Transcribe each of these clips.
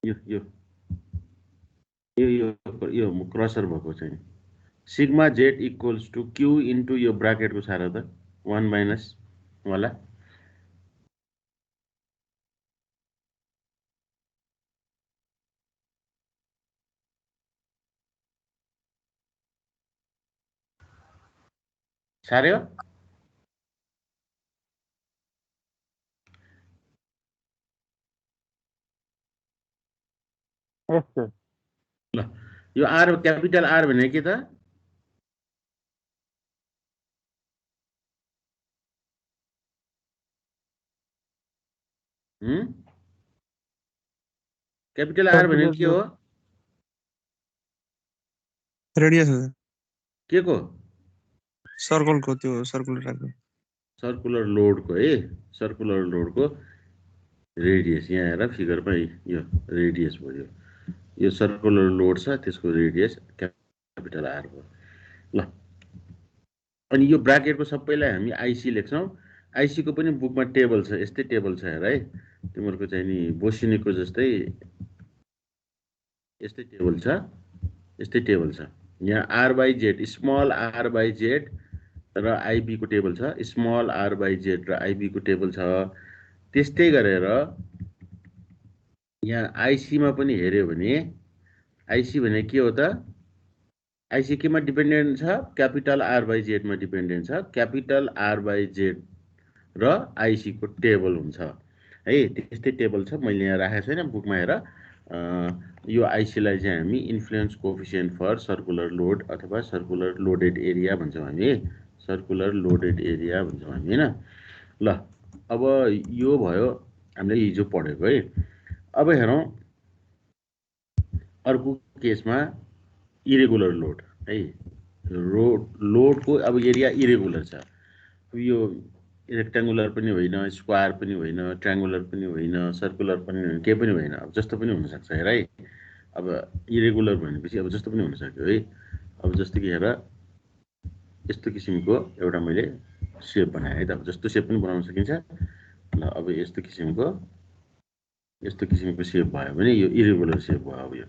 यो यो यो यो क्रसर भएको चाहिँ sigma Z equals to Q into यो ब्राकेटको सारा त 1 माइनस वाला सारे हो यस सर ल यो आर क्यापिटल आर भने के त क्यापिटल आर भने के हो रेडियस हो के को सर्कलको त्यो सर्कुलर सर्कुलर लोडको है सर्कुलर लोडको रेडियस यहाँ हेर फिगरमा यो रेडियस भयो यो सर्कुलर लोड छ त्यसको रेडियस क्यापिटल आर हो ल अनि यो ब्राकेटको सबैलाई हामी आइसी लेख्छौँ आइसीको पनि बुकमा टेबल छ यस्तै टेबल छ हेर है तिमीहरूको चाहिँ नि बोसिनीको जस्तै यस्तै टेबल छ यहाँ R by Z small R by Z र आइबीको टेबल छ स्मल आर बाई जेड र आइबीको टेबल छ त्यस्तै गरेर यहाँ आइसीमा पनि हेर्यो भने आइसी भने के हो त आइसी केमा डिपेन्डेन्ट छ क्यापिटल आर बाई जेडमा डिपेन्डेन्ट छ क्यापिटल आर बाई जेड र आइसीको टेबल हुन्छ है त्यस्तै टेबल छ मैले यहाँ राखेको छैन बुकमा हेर यो आइसीलाई चाहिँ हामी influence coefficient for circular load अथवा सर्कुलर लोडेड एरिया भन्छौँ हामी सर्कुलर लोडेड एरिया भन्छौँ हामी हैन ल अब यो भयो हामीले हिजो पढेको है अब हेरौँ अर्को केसमा इरेगुलर लोड है लोडको अब एरिया इरेगुलर छ यो रेक्ट्याङ्गुलर पनि होइन स्क्वायर पनि होइन ट्रायङ्गुलर पनि होइन सर्कुलर पनि होइन केही पनि होइन अब जस्तो पनि हुनसक्छ हेर है अब इरेगुलर भनेपछि अब जस्तो पनि हुनसक्यो है अब जस्तो कि हेर यस्तो किसिमको एउटा मैले सेप बनाएँ है त अब जस्तो सेप पनि बनाउन सकिन्छ ल अब यस्तो किसिमको सेप भयो भने यो इरेगुलर सेप भयो अब यो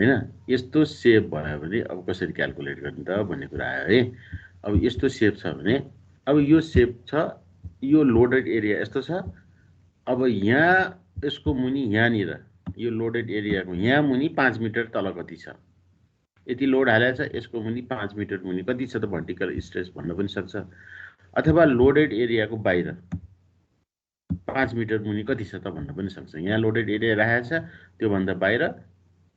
हैन यस्तो सेप भयो भने अब कसरी क्याल्कुलेट गर्ने त भन्ने कुरा आयो है अब यस्तो सेप छ भने अब यो सेप छ यो लोडेड एरिया यस्तो छ अब यहाँ यसको मुनि यहाँनिर यो लोडेड एरियाको यहाँ मुनि 5 मिटर तल कति छ यति लोड हालेको छ यसको मुनि 5 मिटर मुनि कति छ त भर्टिकल स्ट्रेस भन्न पनि सक्छ अथवा लोडेड एरियाको बाहिर 5 मिटर मुनि कति छ त भन्न पनि सक्छ यहाँ लोडेड एरिया राखेको छ त्योभन्दा बाहिर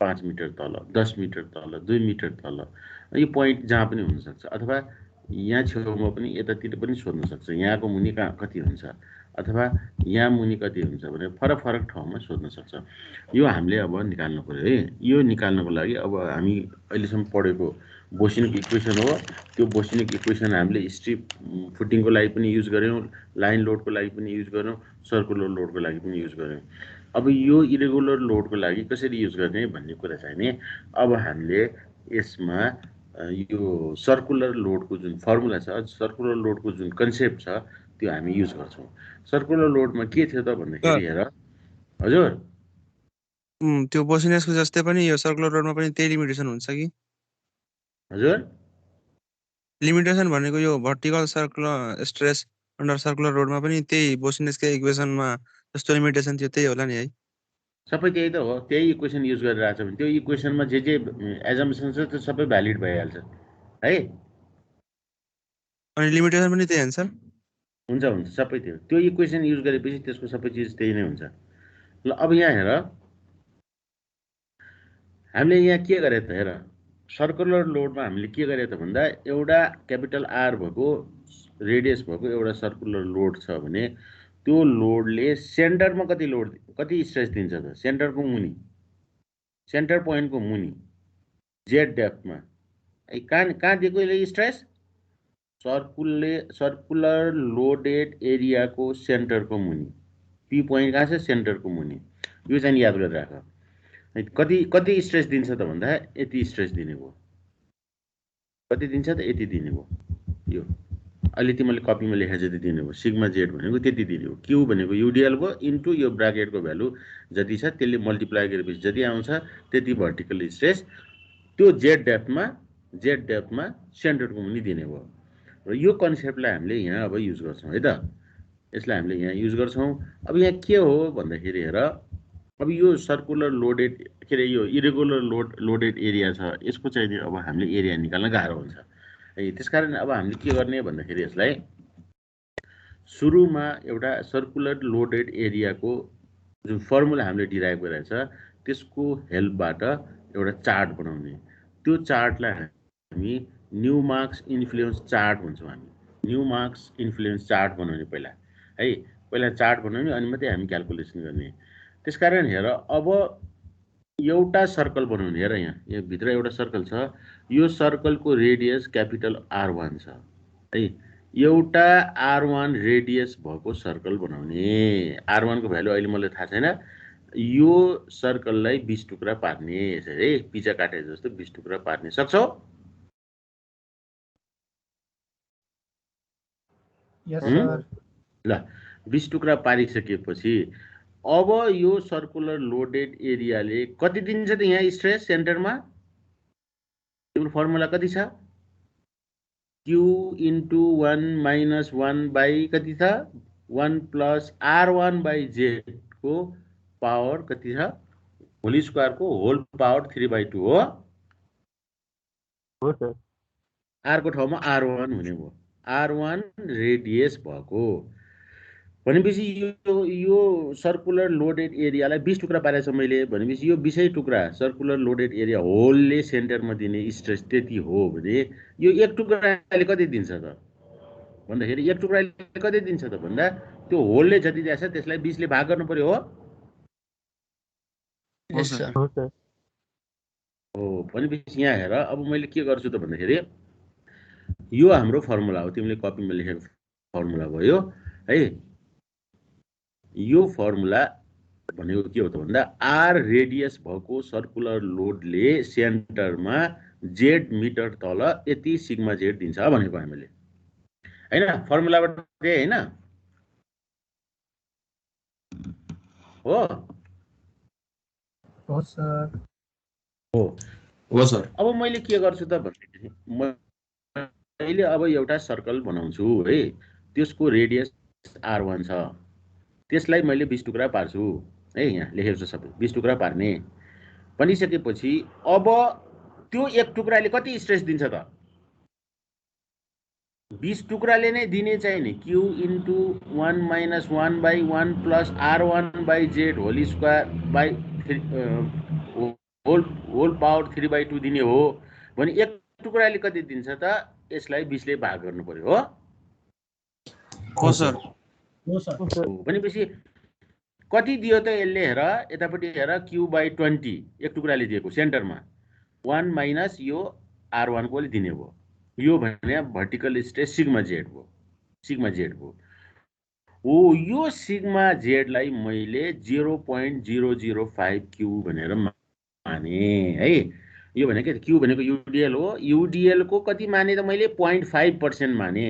5 मिटर तल 10 मिटर तल 2 मिटर तल यो पोइन्ट जहाँ पनि हुनसक्छ अथवा यहाँ छेउमा पनि यतातिर पनि सोध्न सक्छ यहाँको मुनि कहाँ कति हुन्छ अथवा यहाँ मुनि कति हुन्छ भने फरक फरक ठाउँमा सोध्न सक्छ यो हामीले अब निकाल्नु पर्यो है यो निकाल्नको लागि अब हामी अहिलेसम्म पढेको बोसिनिक इक्वेसन हो त्यो बोसिनिक इक्वेसन हामीले स्ट्रिप फुटिङको लागि पनि युज गर्यौँ लाइन लोडको लागि पनि युज गर्यौँ सर्कुलर लोडको लागि पनि युज गर्यौँ अब यो इरेगुलर लोडको लागि कसरी युज गर्ने भन्ने कुरा चाहिँ नि अब हामीले यसमा यो सर्कुलर लोडको जुन फर्मुला छ सर्कुलर लोडको जुन कन्सेप्ट छ त्यो हामी युज गर्छौँ सर्कुलर लोडमा के थियो त भन्दाखेरि हेर हजुर त्यो बोसिनेसको जस्तै पनि यो सर्कुलर रोडमा पनि त्यही लिमिटेसन हुन्छ कि हजुर लिमिटेसन भनेको यो vertical circular stress under circular रोडमा पनि त्यही बोसिनेसको इक्वेसनमा जस्तो लिमिटेसन थियो त्यही होला नि है सबै त्यही त हो त्यही इक्वेसन युज गरिरहेको छ भने त्यो इक्वेसनमा जे एजम्पसन छ त्यो सबै भ्यालिड भइहाल्छ है अनि लिमिटेसन पनि त्यही आन्सर हुन्छ सबै त्यो इक्वेसन युज गरेपछि त्यसको सबै चिज त्यही नै हुन्छ ल अब यहाँ हेर हामीले यहाँ के गरे त हेर सर्कुलर लोडमा हामीले के गरे त भन्दा एउटा क्यापिटल आर भएको रेडियस भएको एउटा सर्कुलर लोड छ भने त्यो लोडले सेन्टरमा कति स्ट्रेस दिन्छ त सेन्टरको मुनि सेन्टर पोइन्टको मुनि जेड डेप्थमा कहाँ दिएको यसले स्ट्रेस सर्कुलर लोडेड एरियाको सेन्टरको मुनि पी पोइन्ट कहाँ छ सेन्टरको मुनि यो चाहिँ याद गरेर राख कति स्ट्रेस दिन्छ त भन्दा यति स्ट्रेस दिने भयो कति दिन्छ त यति दिने भयो यो अहिले तिमीले कपीमा लेखा जति दिने हो सिग्मा जेड भनेको त्यति दिने हो क्यू भनेको युडिएल भयो इन्टु यो ब्राकेटको भ्यालु जति छ त्यसले मल्टिप्लाई गरेपछि जति आउँछ त्यति भर्टिकल स्ट्रेस त्यो जेड डेप्थमा सेन्टरको मुनि दिने भयो र यो कन्सेप्टलाई हामीले यहाँ अब युज गर्छौँ है त यसलाई हामीले यहाँ युज गर्छौँ अब यहाँ के हो भन्दाखेरि हेर अब यो सर्कुलर लोडेड के अरे यो इरेगुलर लोडेड एरिया छ यसको चाहिँ अब हामीले एरिया निकाल्न गाह्रो हुन्छ है त्यसकारण अब हामीले के गर्ने भन्दाखेरि यसलाई सुरुमा एउटा सर्कुलर लोडेड एरियाको जुन फर्मुला हामीले डिराइभ गरेको छ त्यसको हेल्पबाट एउटा चार्ट बनाउने त्यो चार्टलाई हामी न्युमार्क्स इन्फ्लुएन्स चार्ट भन्छौँ हामी न्युमार्क्स इन्फ्लुएन्स चार्ट बनाउने पहिला चार्ट बनाउने अनि मात्रै हामी क्याल्कुलेसन गर्ने त्यसकारण हेर अब एउटा सर्कल बनाउने हेर यहाँ भित्र एउटा सर्कल छ यो सर्कलको रेडियस क्यापिटल R1 छ है एउटा R1 रेडियस भएको सर्कल बनाउने R1 को भ्यालु अहिले मलाई थाहा छैन यो सर्कललाई 20 टुक्रा पार्ने यसरी है पिज्जा काटे जस्तो 20 टुक्रा पार्ने सक्छौ यस सर ल 20 टुक्रा पारिसकेपछि अब यो सर्कुलर लोडेड एरियाले कति दिन्छ त यहाँ स्ट्रेस सेन्टरमा तिम्रो फर्मुला कति छ q इन्टु 1 माइनस 1 बाई कति छ 1 प्लस R1 बाई Z को पावर कति छ होल स्क्वायर को होल पावर 3/2 हो सर R को ठाउँमा R1 हुने भयो R1 रेडियस भएको भनेपछि यो सर्कुलर लोडेड एरियालाई 20 टुक्रा पारेछ मैले भनेपछि यो 20 टुक्रा सर्कुलर लोडेड एरिया होलले सेन्टरमा दिने स्ट्रेस त्यति हो भने यो एक टुक्राले कति दिन्छ त भन्दाखेरि एक टुक्राले कति दिन्छ त भन्दा त्यो होलले जति दिएछ त्यसलाई 20 ले भाग गर्नु पर्यो हो यस सर हो भनेपछि यहाँ हेर अब मैले के गर्छु त भन्दाखेरि यो हाम्रो फर्मुला हो तिमीले कपीमा लेखेको फर्मुला भयो है यो फर्मुला भनेको के हो त भन्दा R रेडियस भएको सर्कुलर लोडले सेन्टरमा Z मिटर तल यति सिग्मा Z दिन्छ भनेको हामीले हैन फर्मुलाबाट दिए हैन हो सर हो सर अब मैले के गर्छु त भन्दाखेरि मैले अब एउटा सर्कल बनाउँछु है त्यसको रेडियस R1 छ त्यसलाई मैले 20 टुक्रा पार्छु है यहाँ लेखेको छ सबै 20 टुक्रा पार्ने भनिसकेपछि अब त्यो एक टुक्राले कति स्ट्रेस दिन्छ त 20 टुक्राले नै दिने चाहिँ नि q into 1 minus 1 by 1 plus R1 by Z whole square by whole power 3/2 दिने हो भने एक टुक्राले कति दिन्छ त यसलाई 20 ले भाग गर्नु पर्यो हो सर भनेपछि कति दियो त यसले हेर यतापट्टि हेर q/20 एक टुक्राले दिएको सेन्टरमा 1 माइनस यो R1 कोले दिने भयो यो भने भर्टिकल स्ट्रेस सिग्मा Z भयो हो यो सिग्मा Z लाई मैले 0.005 q भनेर माने है यो भनेको के q भनेको युडिएल हो युडिएल को कति माने त मैले 0.5% माने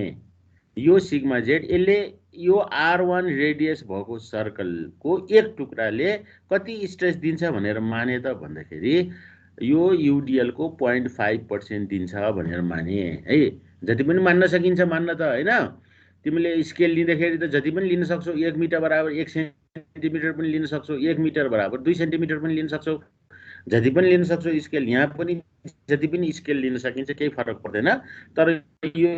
यो सिग्मा Z यसले यो R1 रेडियस भएको सर्कलको एक टुक्राले कति स्ट्रेस दिन्छ भनेर माने त भन्दाखेरि यो युडिएल को 0.5% दिन्छ भनेर माने है जति पनि मान्न सकिन्छ मान्न त हैन तिमीले स्केल लिँदाखेरि त जति पनि लिन सक्छौ 1 मिटर बराबर 1 सेन्टिमिटर पनि लिन सक्छौ 1 मिटर बराबर 2 सेन्टिमिटर पनि लिन सक्छौ जति पनि लिन सक्छौ स्केल यहाँ पनि जति पनि स्केल लिन सकिन्छ केही फरक पर्दैन तर यो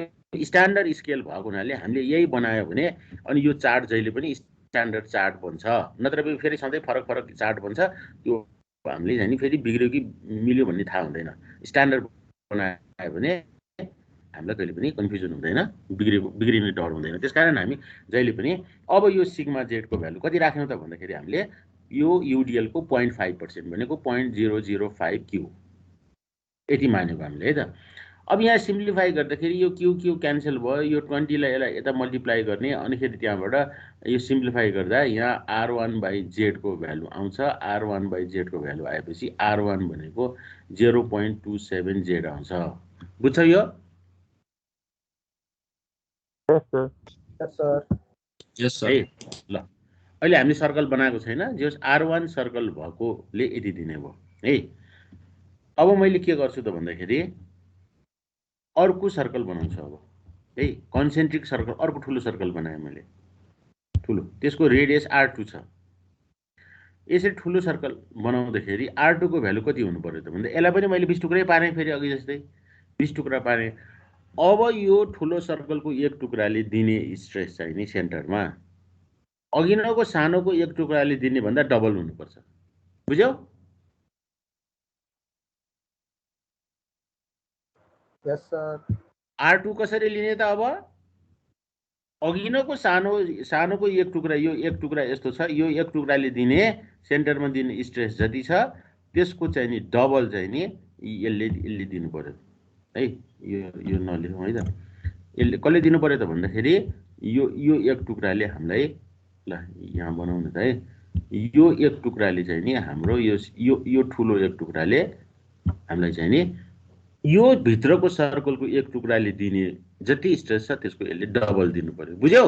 स्ट्यान्डर्ड स्केल भएको हुनाले हामीले यही बनायो भने अनि यो चार्ट जहिले पनि स्ट्यान्डर्ड चार्ट बन्छ नत्र फेरि सधैँ फरक चार्ट बन्छ त्यो हामीले जानि फेरि बिग्रियो कि मिल्यो भन्ने थाहा हुँदैन स्ट्यान्डर्ड बनायो भने हामीलाई कहिले पनि कन्फ्युजन हुँदैन बिग्रिने डर हुँदैन त्यसकारण हामी जहिले पनि अब यो सिग्मा Z को भ्यालु कति राख्यौं त भन्दाखेरि हामीले यो युडिएल को 0.5% भनेको 0.005 q यति मानेको हामीले है त अब यहाँ सिम्प्लिफाई गर्दाखेरि यो q क्यान्सल भयो यो 20 लाई यसलाई यता मल्टिप्लाई गर्ने अनि फेरि त्यहाँबाट यो सिम्प्लिफाई गर्दा यहाँ R1/Z को भ्यालु आउँछ R1/Z को भ्यालु आएपछि R1 भनेको 0.27 Z आउँछ बुझ्छौ यो Yes, sir. है ल अहिले हामीले सर्कल बनाएको छैन जस R1 सर्कल भएकोले यति दिने भयो है। अब मैले के गर्छु त भन्दाखेरि अर्को सर्कल बनाउँछु अब है, कन्सेन्ट्रिक सर्कल, अर्को ठुलो सर्कल बनाएँ मैले ठुलो, त्यसको रेडियस R2 छ। यसरी ठुलो सर्कल बनाउँदाखेरि R2 को भ्यालु कति हुनु पर्यो त भन्दा यसलाई पनि मैले 20 टुक्रै पारेँ, फेरि अघि जस्तै 20 टुक्रा पारेँ। अब यो ठुलो सर्कलको एक टुक्राले दिने स्ट्रेस चाहिँ नि सेन्टरमा अघिल्लोको सानोको एक टुक्राले दिने भन्दा डबल हुनुपर्छ, बुझ्यौ? Yes, sir. R2 कसरी लिने त अब अघिल्लोको सानोको एक टुक्रा, यो एक टुक्रा यस्तो छ, यो एक टुक्राले दिने सेन्टरमा दिने स्ट्रेस जति छ त्यसको चाहिँ नि डबल चाहिँ नि यसले दिनु पर्यो है। यो नलेखौँ है त, यसले कसले दिनु पर्यो त भन्दाखेरि यो एक टुक्राले हामीलाई, ल यहाँ बनाउनु त है, यो एक टुक्राले चाहिँ नि हाम्रो यो ठुलो एक टुक्राले हामीलाई चाहिँ नि यो भित्रको सर्कलको एक टुक्राले दिने जति स्ट्रेस छ त्यसको यसले डबल दिनु पर्यो, बुझ्यौ?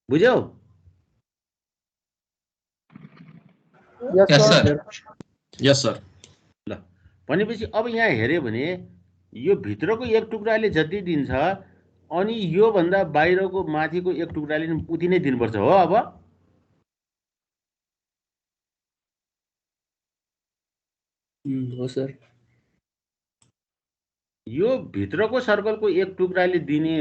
बुझ्यौ? Yes, sir. Yes, sir. ल भनेपछि अब यहाँ हेर्यो भने यो भित्रको एक टुक्राले जति दिन्छ अनि यो भन्दा बाहिरको माथिको एक टुक्राले उति नै दिनुपर्छ हो। अब हो सर। यो भित्रको सर्कलको एक टुक्राले दिने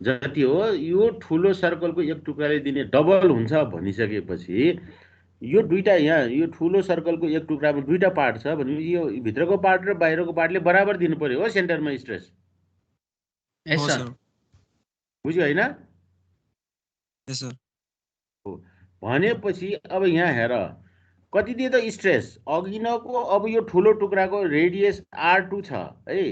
जति हो यो ठुलो सर्कलको एक टुक्राले दिने डबल हुन्छ भनिसकेपछि यो दुईटा, यहाँ यो ठुलो सर्कलको एक टुक्रामा दुईटा पार्ट छ भने यो भित्रको पार्ट र बाहिरको पार्टले बराबर दिनु पर्यो हो सेन्टरमा स्ट्रेस। Yes, sir. बुझ्यो हैन? Yes, sir. हो भनेपछि अब यहाँ हेर कति दिए त स्ट्रेस अघिनको। अब यो ठुलो टुक्राको रेडियस R2 छ है,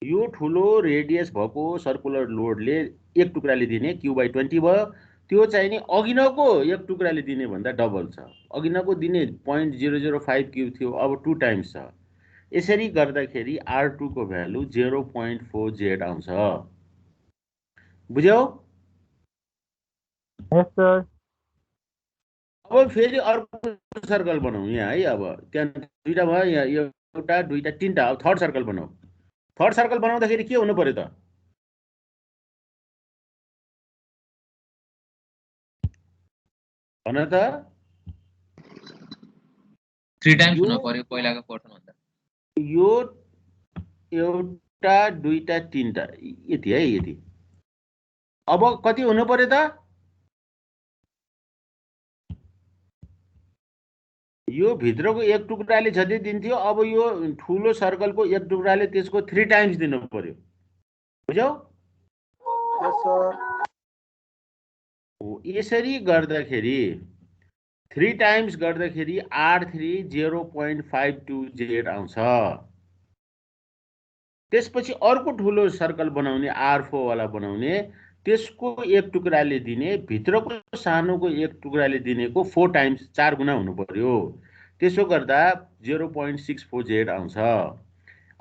यो ठुलो रेडियस भएको सर्कुलर लोडले एक टुक्राले दिने Q/20 भयो। त्यो चाहिँ नि अघिनको एक टुक्राले दिने भन्दा डबल छ। अघिनको दिने 0.005 क्युब थियो, अब 2 टाइम्स छ। यसरी गर्दाखेरि R2 को भ्यालु 0.4 Z आउँछ, बुझ्यौ? Yes, sir. अब फेरि अर्को सर्कल बनाऊ यहाँ है। अब त्यहाँ दुईटा भयो, यहाँ एउटा दुईटा तीनटा, अब थर्ड सर्कल बनाऊ। थर्ड सर्कल बनाउँदाखेरि के हुनु पर्यो त? भन त। 3 टाइम्स हुन पर्यो पहिलाको पोर्सन भन्दा। यो एउटा दुईटा तीनटा यति है, यति। अब कति हुनु पर्यो त? यो भित्रको एक टुक्राले जति दिन्थ्यो अब यो ठुलो सर्कलको एक टुक्राले त्यसको 3 टाइम्स दिनु पर्यो, बुझ्यौ? Yes, sir. यसरी गर्दाखेरि 3 टाइम्स गर्दाखेरि R3 0.52 Z आउँछ। त्यसपछि अर्को ठुलो सर्कल बनाउने R4 वाला बनाउने, त्यसको एक टुक्राले दिने भित्रको सानोको एक टुक्राले दिनेको 4 टाइम्स 4 गुणा हुनु पर्यो। त्यसो गर्दा 0.64 Z आउँछ।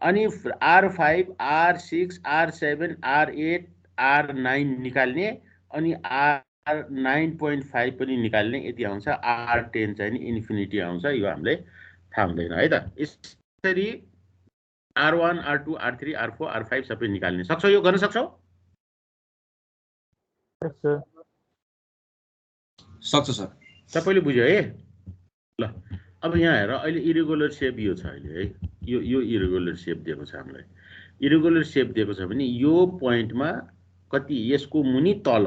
अनि R5, R6, R7, R8, R9 निकाल्ने अनि R9.5 पनि निकाल्ने, यति आउँछ। R10 चाहिँ नि इन्फिनिटी आउँछ। यो हामीले थाहा हुँदैन है त। यसरी R1, R2, R3, R4, R5 सबै निकाल्ने सक्छौ, यो गर्न सक्छौ? Yes, sir. सक्छ सर। सबैले बुझ्यो है? ल अब यहाँ हेर, अहिले इरेगुलर सेप यो छ अहिले है। यो इरेगुलर सेप दिएको छ हामीलाई। इरेगुलर सेप दिएको छ भने यो पोइन्टमा कति यसको मुनि तल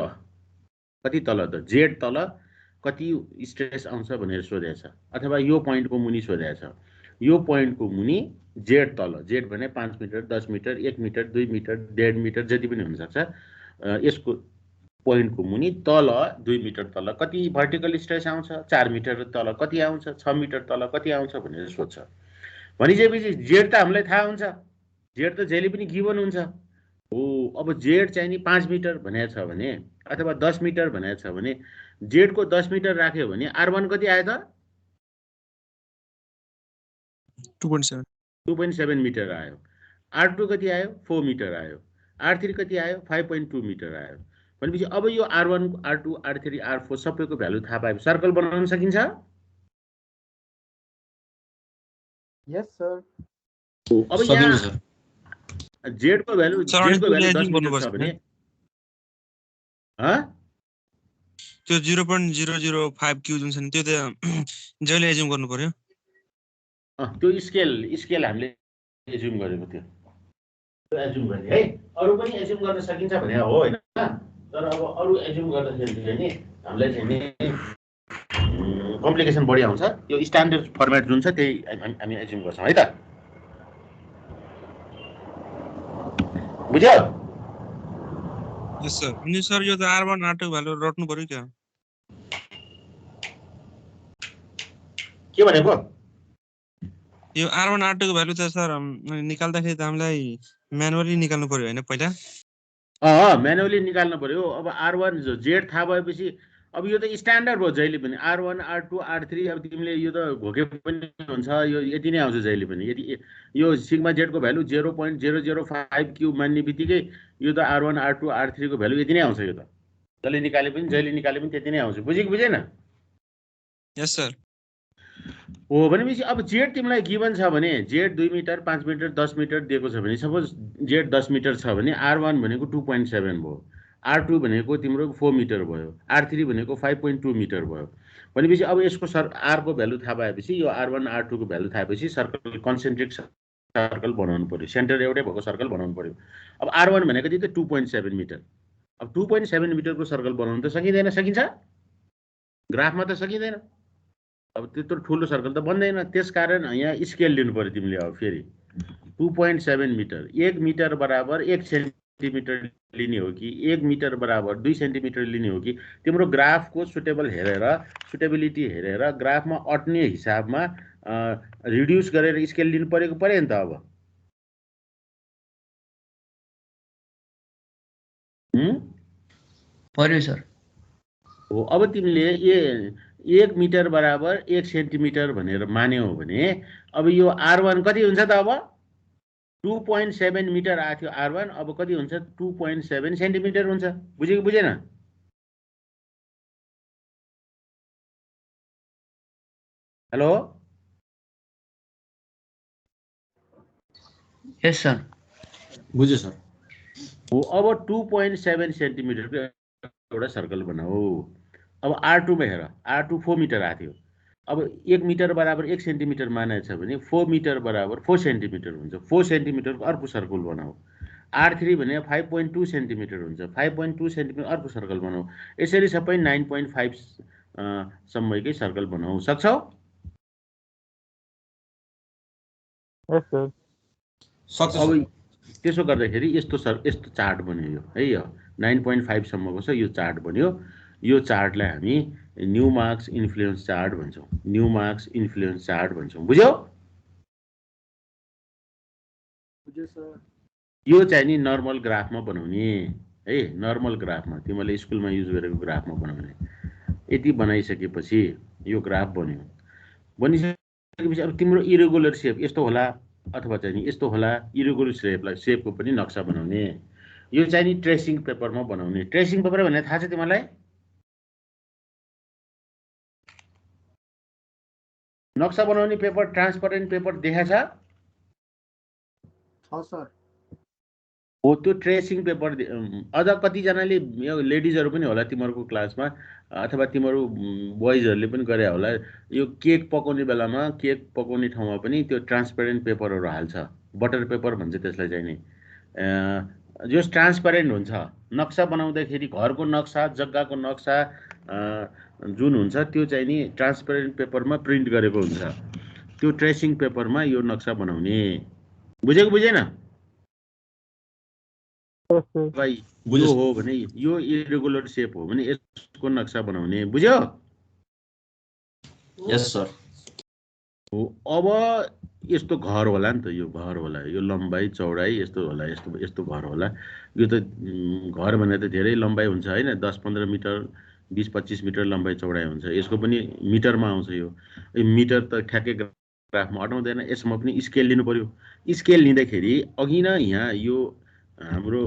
कति तल त Z तल कति स्ट्रेस आउँछ भनेर सोधेको छ, अथवा यो पोइन्टको मुनि सोधेको छ। यो पोइन्टको मुनि Z तल, Z भने 5 metre, 10 metre, 1 metre, 2 metre, 1.5 metre जति पनि हुनसक्छ। यसको पोइन्टको मुनि तल 2 मिटर तल कति भर्टिकल स्ट्रेस आउँछ, 4 मिटर तल कति आउँछ, 6 मिटर तल कति आउँछ भनेर सोध्छ। भनिसकेपछि Z त हामीलाई थाहा हुन्छ, Z त जहिले पनि गिभन हुन्छ हो। अब Z चाहिँ नि 5 मिटर भनेको छ भने अथवा 10 मिटर भनेको छ भने Z को 10 मिटर राख्यो भने R1 कति आयो त? 2.7 2.7 मिटर आयो। R2 कति आयो 4 मिटर आयो, R3 कति आयो 5.2 मिटर आयो भनेपछि अब यो R1 R2 R3 R4 सबैको भ्यालु थाहा पाएपछि सर्कल बनाउन सकिन्छ? यस सर। अब यहाँ Z को भ्यालु 10 मिटर छ भने त्यो 0.005 क्यू जुन छ नि त्यो त जहिले एज्युम गर्नु पर्यो। त्यो स्केल हामीले एज्युम गरेको थियो, त्यो एज्युम गर्ने है। अरु पनि एज्युम गर्न सकिन्छ भने हो हैन, तर अब अरु एज्युम गर्दाखेरि चाहिँ नि हामीलाई चाहिँ नि कम्प्लिकेसन बढी आउँछ। यो स्ट्यान्डर्ड फर्मेट जुन छ त्यही हामी एज्युम गर्छौं है त। बुझ्यो? Yes sir. अनि सर यो त R1 R2 भ्यालु रट्नु पर्यो क्या? के भनेको? यो R1 R2 को भ्यालु त सर निकाल्दाखेरि त हामीलाई म्यानुअली निकाल्नु पर्यो हैन पहिला? म्यानुअली निकाल्नु पर्यो। अब R1 Z थाहा भएपछि अब यो त स्ट्यान्डर्ड भयो जहिले पनि। R1 R2 R3 अब तिमीले यो त घोके पनि हुन्छ, यो यति नै आउँछ जहिले पनि। यदि यो सिग्मा Z को भ्यालु 0.005 क्यूब मान्ने बित्तिकै यो त R1 R2 R3 को भ्यालु यति नै आउँछ। यो त जहिले निकाले पनि त्यति नै आउँछ। बुझ्यो कि बुझेन? यस सर। हो भनेपछि अब Z तिमीलाई गिभन छ भने Z 2 मिटर 5 मिटर 10 मिटर दिएको छ भने सपोज Z 10 मिटर छ भने R1 भनेको 2.7 भयो, R2 भनेको तिम्रो 4 मिटर भयो, R3 भनेको 5.2 मिटर भयो भनेपछि अब यसको R को भ्यालु थाहा पाएपछि यो R1 R2 को भ्यालु थाहा पाएपछि सर्कल कन्सेन्ट्रिक सर्कल बनाउनु पर्यो, सेन्टर एउटै भएको सर्कल बनाउनु पर्यो। अब R1 भनेको चाहिँ 2.7 मिटर। अब 2.7 मिटरको सर्कल बनाउनु त सकिँदैन? सकिन्छ? ग्राफमा त सकिँदैन। अब त्यत्रो ठुलो सर्कल त बन्दैन। त्यसकारण यहाँ स्केल लिनु पर्यो तिमीले। अब फेरि 2.7 मिटर, 1 मिटर बराबर 1 सेन्टिमिटर लिने हो कि 1 मिटर बराबर 2 सेन्टिमिटर लिने हो कि तिम्रो ग्राफको सुटेबिलिटी हेरेर ग्राफमा अट्ने हिसाबमा रिड्युस गरेर स्केल लिनु पर्यो नि त। अब पर्यो सर। हो अब तिमीले 1 मिटर बराबर 1 सेन्टिमिटर भनेर मान्यौ भने अब यो R1 कति हुन्छ त? अब 2.7 मिटर आएको थियो R1, अब कति हुन्छ? 2.7 सेन्टिमिटर हुन्छ। बुझ्यो कि बुझेन? हेलो? यस सर। बुझ्यो सर। हो अब 2.7 सेन्टिमिटरको एउटा सर्कल बनाऊ। अब R2 मा हेर, R2 4 मिटर आएको थियो। अब 1 मिटर बराबर 1 सेन्टिमिटर मानेको छ भने 4 मिटर बराबर 4 सेन्टिमिटर हुन्छ। 4 सेन्टिमिटरको अर्को सर्कल बनाऊ। R3 भने 5.2 सेन्टिमिटर हुन्छ। 5.2 सेन्टिमिटर अर्को सर्कल बनाऊ। यसरी सबै 9.5 सम्मैकै सर्कल बनाऊ। सक्छौ? यस सर। सक्छ। अब त्यसो गर्दाखेरि यस्तो चार्ट बन्यो यो है। यो 9.5 सम्मको छ, यो चार्ट बन्यो। यो चार्टलाई हामी न्युमार्क्स इन्फ्लुएन्स चार्ट भन्छौँ। न्युमार्क्स इन्फ्लुएन्स चार्ट भन्छौँ। बुझ्यौ? बुझ्यो सर। यो चाहिँ नि नर्मल ग्राफमा बनाउने है। नर्मल ग्राफमा तिमीले स्कुलमा युज गरेको ग्राफमा बनाउने। यति बनाइसकेपछि यो ग्राफ बन्यो। बनिसकेपछि अब तिम्रो इरेगुलर सेप यस्तो होला अथवा चाहिँ नि यस्तो होला। इरेगुलर सेपको पनि नक्सा बनाउने। यो चाहिँ नि ट्रेसिङ पेपरमा बनाउने। ट्रेसिङ पेपर भन्ने थाहा छ तिमीलाई? नक्सा बनाउने पेपर, ट्रान्सपरेन्ट पेपर देखाछ? छ सर। हो त्यो ट्रेसिङ पेपर। अझ कतिजनाले यो लेडिजहरू पनि होला तिमीहरूको क्लासमा अथवा तिमीहरू बोइजहरूले पनि गरे होला। यो केक पकाउने बेलामा केक पकाउने ठाउँमा पनि त्यो ट्रान्सपरेन्ट पेपरहरू हाल्छ। बटर पेपर भन्छ त्यसलाई चाहिँ नि। जो ट्रान्सपरेन्ट हुन्छ। नक्सा बनाउँदाखेरि घरको नक्सा, जग्गाको नक्सा जुन हुन्छ त्यो चाहिँ नि ट्रान्सपरेन्ट पेपरमा प्रिन्ट गरेको हुन्छ। त्यो ट्रेसिङ पेपरमा यो नक्सा बनाउने। बुझेको बुझेन? भाइ यो हो भने यो इरेगुलर सेप हो भने यसको नक्सा बनाउने। बुझ्यो? Yes sir. हो अब यस्तो घर होला नि त। यो घर होला, यो लम्बाइ चौडाइ यस्तो होला, यस्तो घर होला। यो त घर भने त धेरै लम्बाइ हुन्छ हैन? 10-15 मिटर 20-25 मिटर लम्बाइ चौडाइ हुन्छ। यसको पनि मिटरमा आउँछ। यो मिटर त ठ्याक्कै ग्राफमा अटाउँदैन। यसमा पनि स्केल लिनु पर्यो। स्केल लिँदाखेरि अघि नै यहाँ यो हाम्रो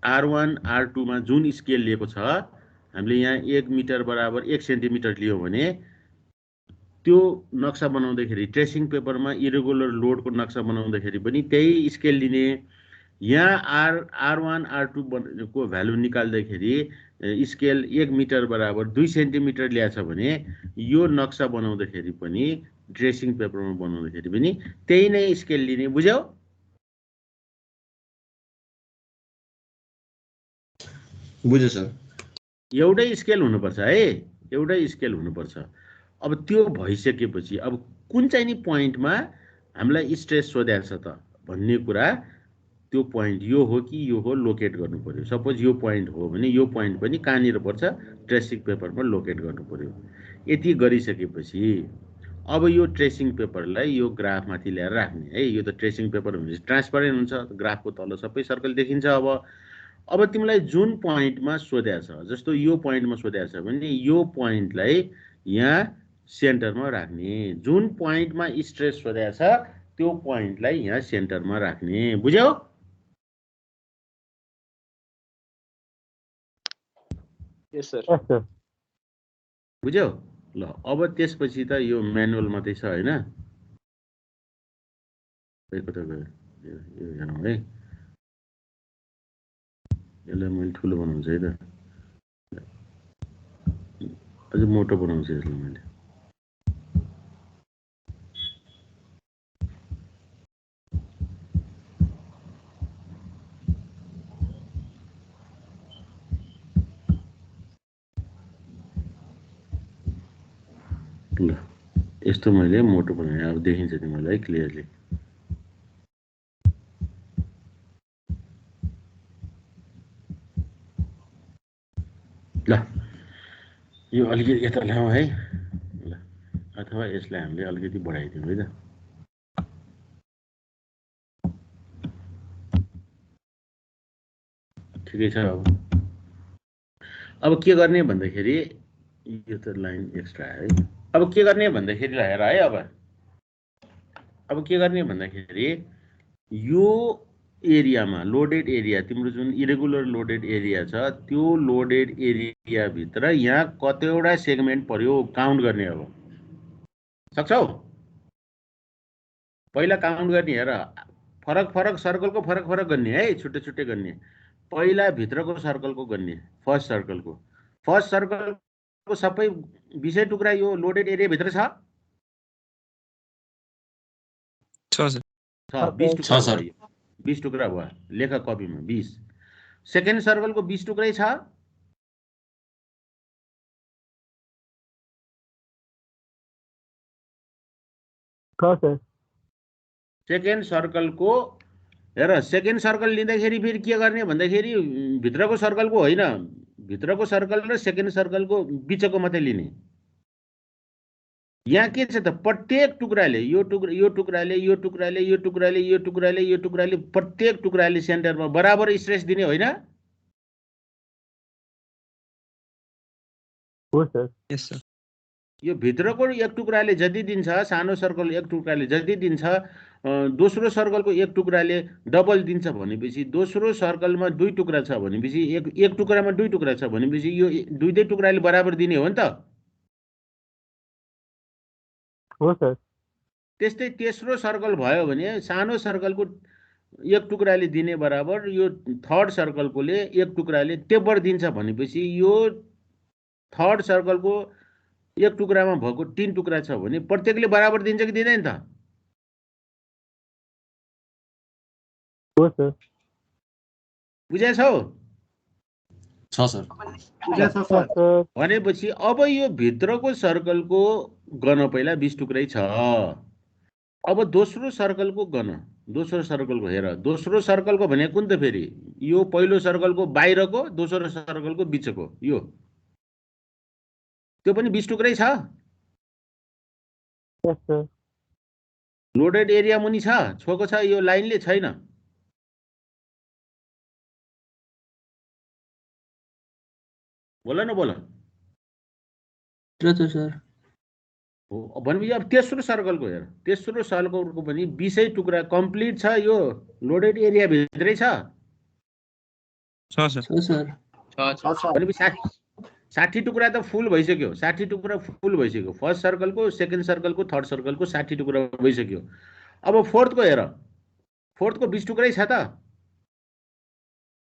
R1 R2 मा जुन स्केल लिएको छ, हामीले यहाँ 1 मिटर बराबर 1 सेन्टिमिटर लियो भने त्यो नक्सा बनाउँदाखेरि ट्रेसिङ पेपरमा इरेगुलर लोडको नक्सा बनाउँदाखेरि पनि त्यही स्केल लिने। यहाँ R1 R2 को भ्यालु निकाल्दाखेरि स्केल 1 मिटर बराबर 2 सेन्टिमिटर ल्याछ भने यो नक्सा बनाउँदाखेरि पनि ट्रेसिङ पेपरमा बनाउँदाखेरि पनि त्यही नै स्केल लिने। बुझ्यौ? बुझे सर। एउटै स्केल हुनुपर्छ है, एउटै स्केल हुनुपर्छ। अब त्यो भइसकेपछि अब कुन चाहिँ नि पोइन्टमा हामीलाई स्ट्रेस सोधेको छ त भन्ने कुरा, त्यो पोइन्ट यो हो कि यो हो लोकेट गर्नु पर्यो। सपोज यो पोइन्ट हो भने यो पोइन्ट पनि कहाँनिर पर्छ, ट्रेसिङ पेपरमा लोकेट गर्नु पर्यो। यति गरिसकेपछि अब यो ट्रेसिङ पेपरलाई यो ग्राफमाथि ल्याएर राख्ने है। यो त ट्रेसिङ पेपर भनेपछि ट्रान्सपरेन्ट हुन्छ, ग्राफको तल सबै सर्कल देखिन्छ। अब तिमीलाई जुन पोइन्टमा सोधेको छ, जस्तो यो पोइन्टमा सोधेको छ भने यो पोइन्टलाई यहाँ सेन्टरमा राख्ने। जुन पोइन्टमा स्ट्रेस सोधेको छ त्यो पोइन्टलाई यहाँ सेन्टरमा राख्ने। बुझ्यौ? Yes sir. बुझ्यौ? ल अब त्यसपछि त यो म्यानुअल मात्रै छ हैन? कता गयो यो हेरौँ है। यसलाई मैले ठुलो बनाउँछु है त, अझ मोटो बनाउँछु यसलाई मैले। ल यस्तो मैले मोटो बनाएँ। अब देखिन्छ तिमीलाई क्लियरली। ल यो अलिकति यता ल्याउँ है। ल अथवा यसलाई हामीले अलिकति बढाइदिउँ है त। ठिकै छ। अब के गर्ने भन्दाखेरि यो त लाइन एक्स्ट्रा है। अब के गर्ने भन्दाखेरि हेर है। अब के गर्ने भन्दाखेरि यो एरियामा लोडेड एरिया, तिम्रो जुन इरेगुलर लोडेड एरिया छ त्यो लोडेड एरिया भित्र यहाँ कतिवटा सेगमेन्ट पर्यो काउन्ट गर्ने। अब सक्छौ? पहिला काउन्ट गर्ने। हेर फरक फरक सर्कलको फरक फरक गर्ने है, छुट्टै छुट्टै गर्ने। पहिला भित्रको सर्कलको गर्ने। फर्स्ट सर्कलको सबै 20 टुक्रा यो लोडेड एरिया भित्र छ। 20 टुक्रा भयो। लेख कपीमा 20। सेकेन्ड सर्कलको 20 टुक्रै छ। सेकेन्ड सर्कलको हेर, सेकेन्ड सर्कल लिँदाखेरि फेरि के गर्ने भन्दाखेरि भित्रको सर्कलको होइन, भित्रको सर्कल र सेकेन्ड सर्कलको बिचको मात्रै लिने। यहाँ के छ त, प्रत्येक टुक्राले यो टुक्राले प्रत्येक टुक्राले सेन्टरमा बराबर स्ट्रेस दिने होइन? हो सर। यस सर। यो भित्रको एक टुक्राले जति दिन्छ, सानो सर्कल एक टुक्राले जति दिन्छ, दोस्रो सर्कलको एक टुक्राले डबल दिन्छ भनेपछि दोस्रो सर्कलमा 2 टुक्रा छ भनेपछि एक टुक्रामा 2 टुक्रा छ भनेपछि यो दुईटै टुक्राले बराबर दिने हो नि त। हो सर। त्यस्तै तेस्रो सर्कल भयो भने सानो सर्कलको एक टुक्राले दिने बराबर यो थर्ड सर्कलकोले एक टुक्राले टेबर दिन्छ भनेपछि यो थर्ड सर्कलको एक टुक्रामा भएको 3 टुक्रा छ भने प्रत्येकले बराबर दिन्छ कि दिँदैन त? हो सर। बुझेछौ? छ सर। बुझेछ सर। भनेपछि अब यो भित्रको सर्कलको गन पहिला 20 टुक्रै छ। अब दोस्रो सर्कलको गन, दोस्रो सर्कलको हेर, दोस्रो सर्कलको भने कुन त फेरि? यो पहिलो सर्कलको बाहिरको, दोस्रो सर्कलको बिचको यो, त्यो पनि 20 टुक्रै छ। लोडेड एरिया मुनि छ, छोएको छ यो लाइनले, छैन? बोल न बोल। सर। हो भनेपछि अब तेस्रो सर्कलको हेर, तेस्रो सर्कलको पनि 20 टुक्रा कम्प्लिट छ, यो लोडेड एरिया भित्रै छ सर भनेपछि 60 टुक्रा त फुल भइसक्यो, 60 टुक्रा फुल भइसक्यो। फर्स्ट सर्कलको, सेकेन्ड सर्कलको, थर्ड सर्कलको 60 टुक्रा भइसक्यो। अब फोर्थको हेर, फोर्थको 20 टुक्रै छ त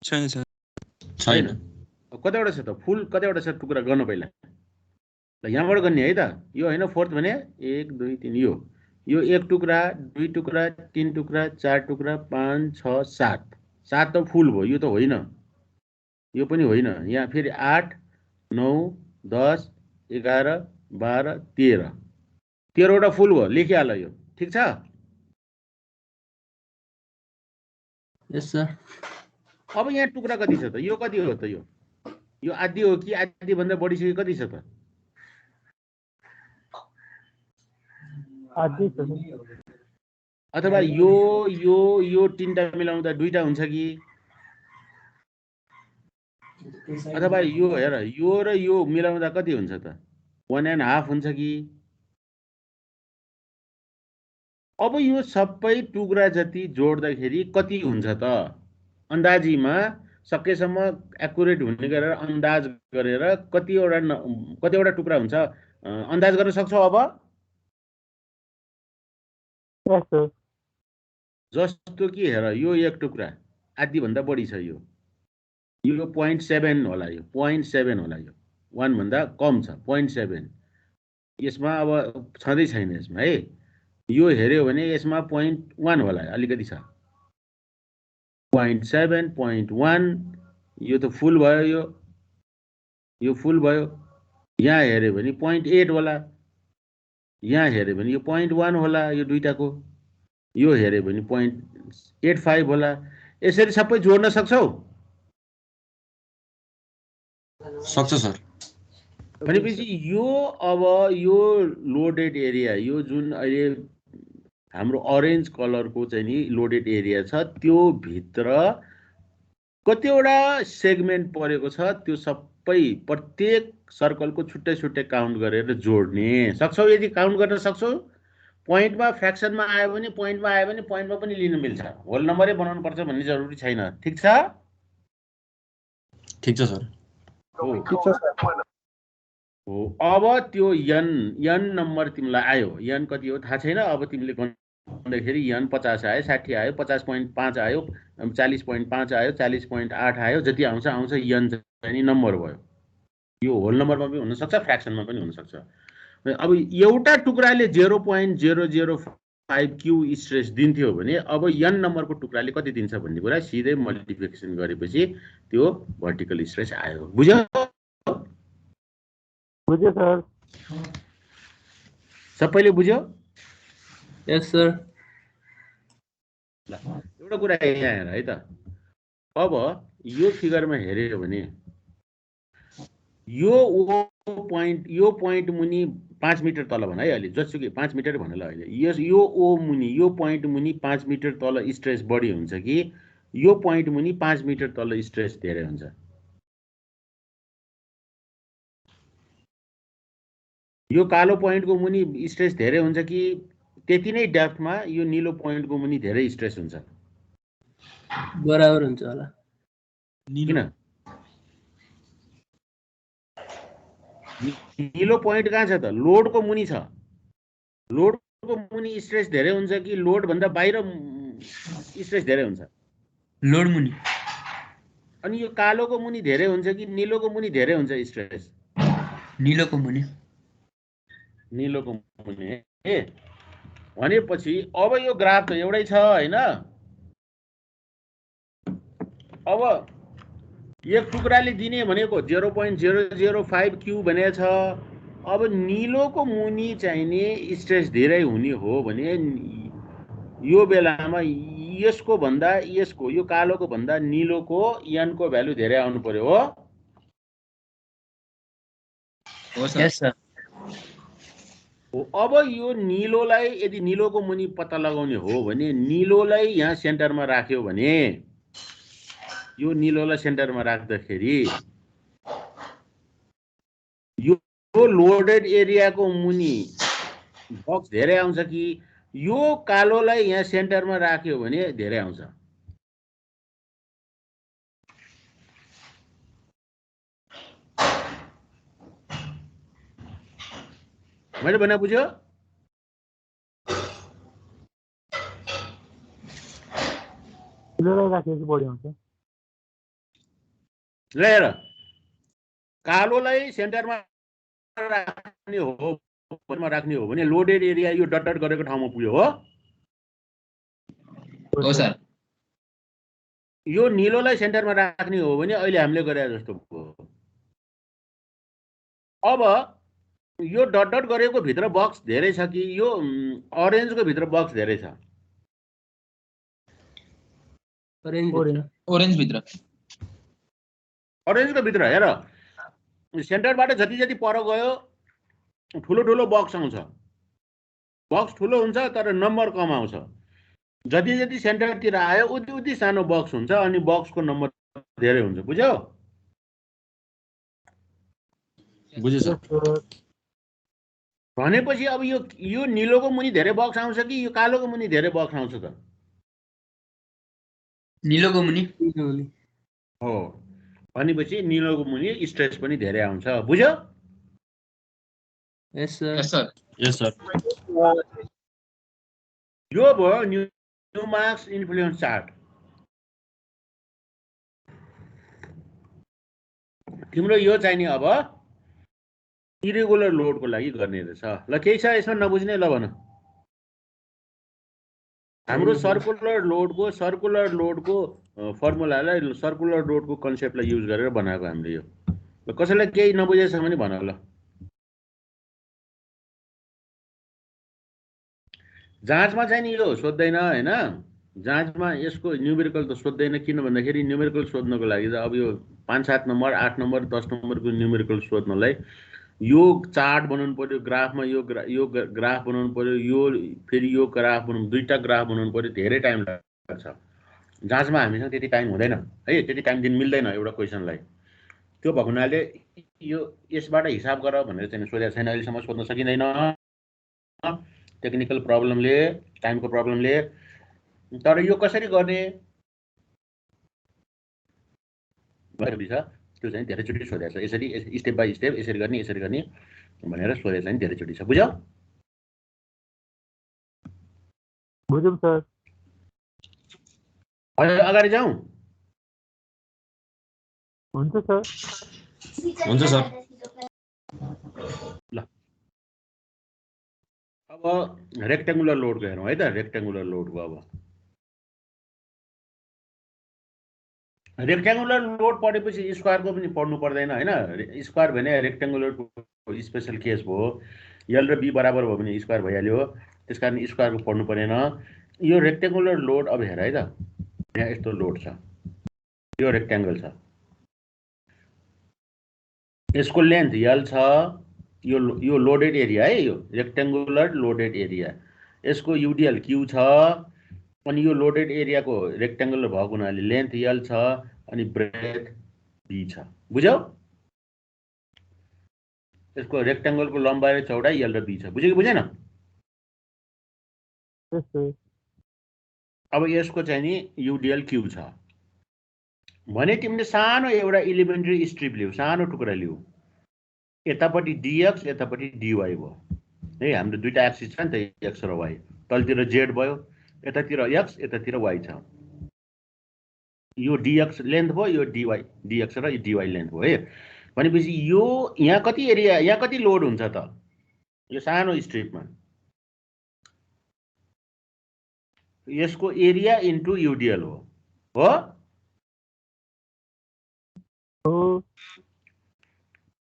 छैन सर छैन। कतिवटा छ त फुल, कतिवटा छ टुक्रा गर्नु पहिला ल, यहाँबाट गर्ने है त। यो होइन फोर्थ भने 1 2 3, यो 1 टुक्रा, 2 टुक्रा, 3 टुक्रा, 4 टुक्रा, 5 6 7, 7 त फुल भयो, यो त होइन, यो पनि होइन। यहाँ फेरि 8 9 10 11 12 13, 13वटा फुल भयो, लेखिहाल यो, ठिक छ। यस सर। अब यहाँ टुक्रा कति छ त, यो कति हो त, यो आधी हो कि आधी भन्दा बढी छ, कति छ त? आधी छ। अथवा यो यो यो तीनटा मिलाउँदा दुईटा हुन्छ कि, अथवा यो हेर, यो र यो मिलाउँदा कति हुन्छ त? 1.5 हुन्छ कि। अब यो सबै टुक्रा जति जोड्दाखेरि कति हुन्छ त? अन्दाजीमा सकेसम्म एक्युरेट हुने गरेर अन्दाज गरेर कतिवटा टुक्रा हुन्छ अन्दाज गर्न सक्छौ अब? जस्तो कि हेर, यो 1 टुक्रा आधी भन्दा बढी छ, यो 0.7 होला, यो 0.7 होला, यो 1 भन्दा कम छ, 0.7। यसमा अब छँदै छैन यसमा है, यो हेर्यो भने यसमा 0.1 होला, अलिकति छ, 0.7 0.1, यो त फुल भयो, यो फुल भयो। यहाँ हेर्यो भने 0.8 होला, यहाँ हेर्यो भने यो 0.1 होला, यो दुईटाको, यो हेर्यो भने 0.85 होला। यसरी सबै जोड्न सक्छौ? सक्छ सर। भनेपछि यो अब यो लोडेड एरिया, यो जुन अहिले हाम्रो अरेन्ज कलरको चाहिँ नि लोडेड एरिया छ, त्यो भित्र कतिवटा सेगमेन्ट परेको छ, त्यो सबै प्रत्येक सर्कलको छुट्टै छुट्टै काउन्ट गरेर जोड्ने सक्छौ। यदि काउन्ट गर्न सक्छौ, पोइन्टमा फ्र्याक्सनमा आयो भने पोइन्टमा पनि लिन मिल्छ, होल नम्बरै बनाउनु पर्छ भन्ने जरुरी छैन, ठिक छ? ठिक छ सर। हो अब त्यो एन नम्बर तिमीलाई आयो, एन कति हो थाहा छैन, अब तिमीले भन्दाखेरि एन 50 आयो, 60 आयो, 50.5 आयो, 40.5 आयो, 40.8 आयो, जति आउँछ एन चाहिँ नम्बर भयो। यो होल नम्बरमा पनि हुनसक्छ, फ्र्याक्सनमा पनि हुनसक्छ। अब एउटा टुक्राले 0.005 क्यू स्ट्रेस दिन्थ्यो भने अब एन नम्बरको टुक्राले कति दिन्छ भन्ने कुरा सिधै मल्टिप्लिकेसन गरेपछि त्यो भर्टिकल स्ट्रेस आयो। बुझ्यौ? बुझ्यो सर। सबैले बुझ्यो? Yes sir. ल एउटा कुरा यहाँ हेर है त, अब यो फिगरमा हेर्यो भने यो पोइन्ट मुनि 5 मिटर तल भन है, अहिले जसुकै 5 मिटर भन ल, अहिले यो ओ मुनि, यो पोइन्ट मुनि 5 मिटर तल स्ट्रेस बढी हुन्छ कि यो पोइन्ट मुनि 5 मिटर तल स्ट्रेस धेरै हुन्छ? यो कालो पोइन्टको मुनि स्ट्रेस धेरै हुन्छ कि त्यति नै डेप्थमा यो निलो पोइन्टको मुनि धेरै स्ट्रेस हुन्छ? बराबर हुन्छ होला। किन? निलो पोइन्ट कहाँ छ त? लोडको मुनि छ। लोडको मुनि स्ट्रेस धेरै हुन्छ कि लोड भन्दा बाहिर स्ट्रेस धेरै हुन्छ? लोड मुनि। अनि यो कालोको मुनि धेरै हुन्छ कि निलोको मुनि धेरै हुन्छ स्ट्रेस? निलोको मुनि। निलोको मुनि। भनेपछि अब यो ग्राफ त एउटै छ हैन? अब एक टुक्राले दिने भनेको 0.005 क्यू भनेको छ। अब निलोको मुनि चाहिँ नि स्ट्रेस धेरै हुने हो भने यो बेलामा यसको भन्दा यसको, यो कालोको भन्दा निलोको एन को भ्यालु धेरै आउनु पर्यो। हो? हो सर। अब यो निलोलाई यदि निलोको मुनि पत्ता लगाउने हो भने निलोलाई यहाँ सेन्टरमा राख्यो भने, यो निलोलाई सेन्टरमा राख्दाखेरि यो लोडेड एरियाको मुनि बक्स धेरै आउँछ कि यो कालोलाई यहाँ सेन्टरमा राख्यो भने धेरै आउँछ? मैले भने बुझ्यो? निलोलाई राखेपछि बढी आउँछ। ल हेर, कालोलाई सेन्टरमा राख्ने हो भने लोडेड एरिया यो डट डट गरेको ठाउँमा पुग्यो हो? हो सर। यो निलोलाई सेन्टरमा राख्ने हो भने अहिले हामीले गरे जस्तो भयो। अब यो डट डट गरेको भित्र बक्स धेरै छ कि यो अरेन्जको भित्र बक्स धेरै छ? ओरेन्ज भित्र। अरेन्जको भित्र हेर, सेन्टरबाट जति जति पर गयो ठुलो ठुलो बक्स आउँछ। बक्स ठुलो हुन्छ तर नम्बर कम आउँछ। जति जति सेन्टरतिर आयो उति उति सानो बक्स हुन्छ अनि बक्सको नम्बर धेरै हुन्छ। बुझ्यौ? बुझ्यो सर। भनेपछि अब यो निलोको मुनि धेरै बक्स आउँछ कि यो कालोको मुनि धेरै बक्स आउँछ त? निलोको मुनि। हो, भनेपछि निलोको मुनि स्ट्रेस पनि धेरै आउँछ। बुझ्यो? Yes sir. यस सर। यस सर। यो भयो न्युमार्क्स इन्फ्लुएन्स चार्ट। तिम्रो यो चाहिँ नि अब इरेगुलर लोडको लागि गर्ने रहेछ। ल केही छ यसमा नबुझ्ने? ल भन। हाम्रो सर्कुलर लोडको फर्मुलालाई, सर्कुलर लोडको कन्सेप्टलाई युज गरेर बनाएको हामीले यो। ल कसैलाई केही नबुझेछ भने भन। ल जाँचमा चाहिँ नि यो सोध्दैन हैन। जाँचमा यसको न्युमेरिकल त सोध्दैन। किन भन्दाखेरि न्युमेरिकल सोध्नको लागि त अब यो 5-7 नम्बर 8 नम्बर 10 नम्बरको न्युमेरिकल सोध्नलाई यो चार्ट बनाउनु पर्यो, ग्राफमा यो ग्राफ बनाउनु पर्यो, यो फेरि यो ग्राफ बनाउनु, दुईटा ग्राफ बनाउनु पर्यो, धेरै टाइम लाग्छ। जाँचमा हामीसँग त्यति टाइम हुँदैन है, त्यति टाइम दिन मिल्दैन एउटा क्वेसनलाई। त्यो भएको हुनाले यो यसबाट हिसाब गर भनेर चाहिँ सोधेको छैन, अहिलेसम्म सोध्न सकिँदैन। टेक्निकल प्रब्लमले, टाइमको प्रब्लमले। तर यो कसरी गर्ने त्यो चाहिँ धेरैचोटि सोधेको छ। यसरी स्टेप बाई स्टेप यसरी गर्ने भनेर सोधेको चाहिँ धेरैचोटि छ। बुझ्यौ? बुझ्यौँ सर। अगाडि जाउँ? हुन्छ सर। हुन्छ सर। ल अब रेक्टेङ्गुलर लोडको हेरौँ है त। रेक्टेङ्गुलर लोडको अब रेक्टेङ्गुलर लोड पढेपछि स्क्वायरको पनि पढ्नु पर्दैन हैन। स्क्वायर भने रेक्टेङ्गुलरको स्पेशल केस भयो। एल र बी बराबर भयो भने स्क्वायर भइहाल्यो। त्यसकारण स्क्वायरको पढ्नु परेन। यो रेक्टेङ्गुलर लोड अब हेर है त। यहाँ यस्तो लोड छ, यो रेक्टेङ्गल छ, यसको लेन्थ एल छ, यो लोडेड एरिया है, यो रेक्टेङ्गुलर लोडेड एरिया। यसको युडिएल क्यू छ अनि यो लोडेड एरियाको रेक्टेङ्गुलर भएको हुनाले लेन्थ एल छ अनि ब्रेथ बी छ। बुझ्यौ? यसको रेक्टेङ्गलको लम्बाइ र चौडाइ एल र बी छ। बुझ्यो कि बुझेन? अब यसको चाहिँ नि युडिएल क्यू छ भने तिमीले सानो एउटा एलिमेन्ट्री स्ट्रिप लिऊ, सानो टुक्रा लिऊ। यतापट्टि डिएक्स यतापट्टि डिवाई भयो है। हाम्रो दुईटा एक्सिस छ नि त, एक्स र वाई। तलतिर जेड भयो, यतातिर एक्स यतातिर वाई छ। यो डिएक्स लेन्थ भयो, यो डिवाई डिएक्स र डिवाई लेन्थ भयो है। भनेपछि यो यहाँ कति एरिया, यहाँ कति लोड हुन्छ त यो सानो स्ट्रिपमा? यसको एरिया इन्टु युडिएल हो।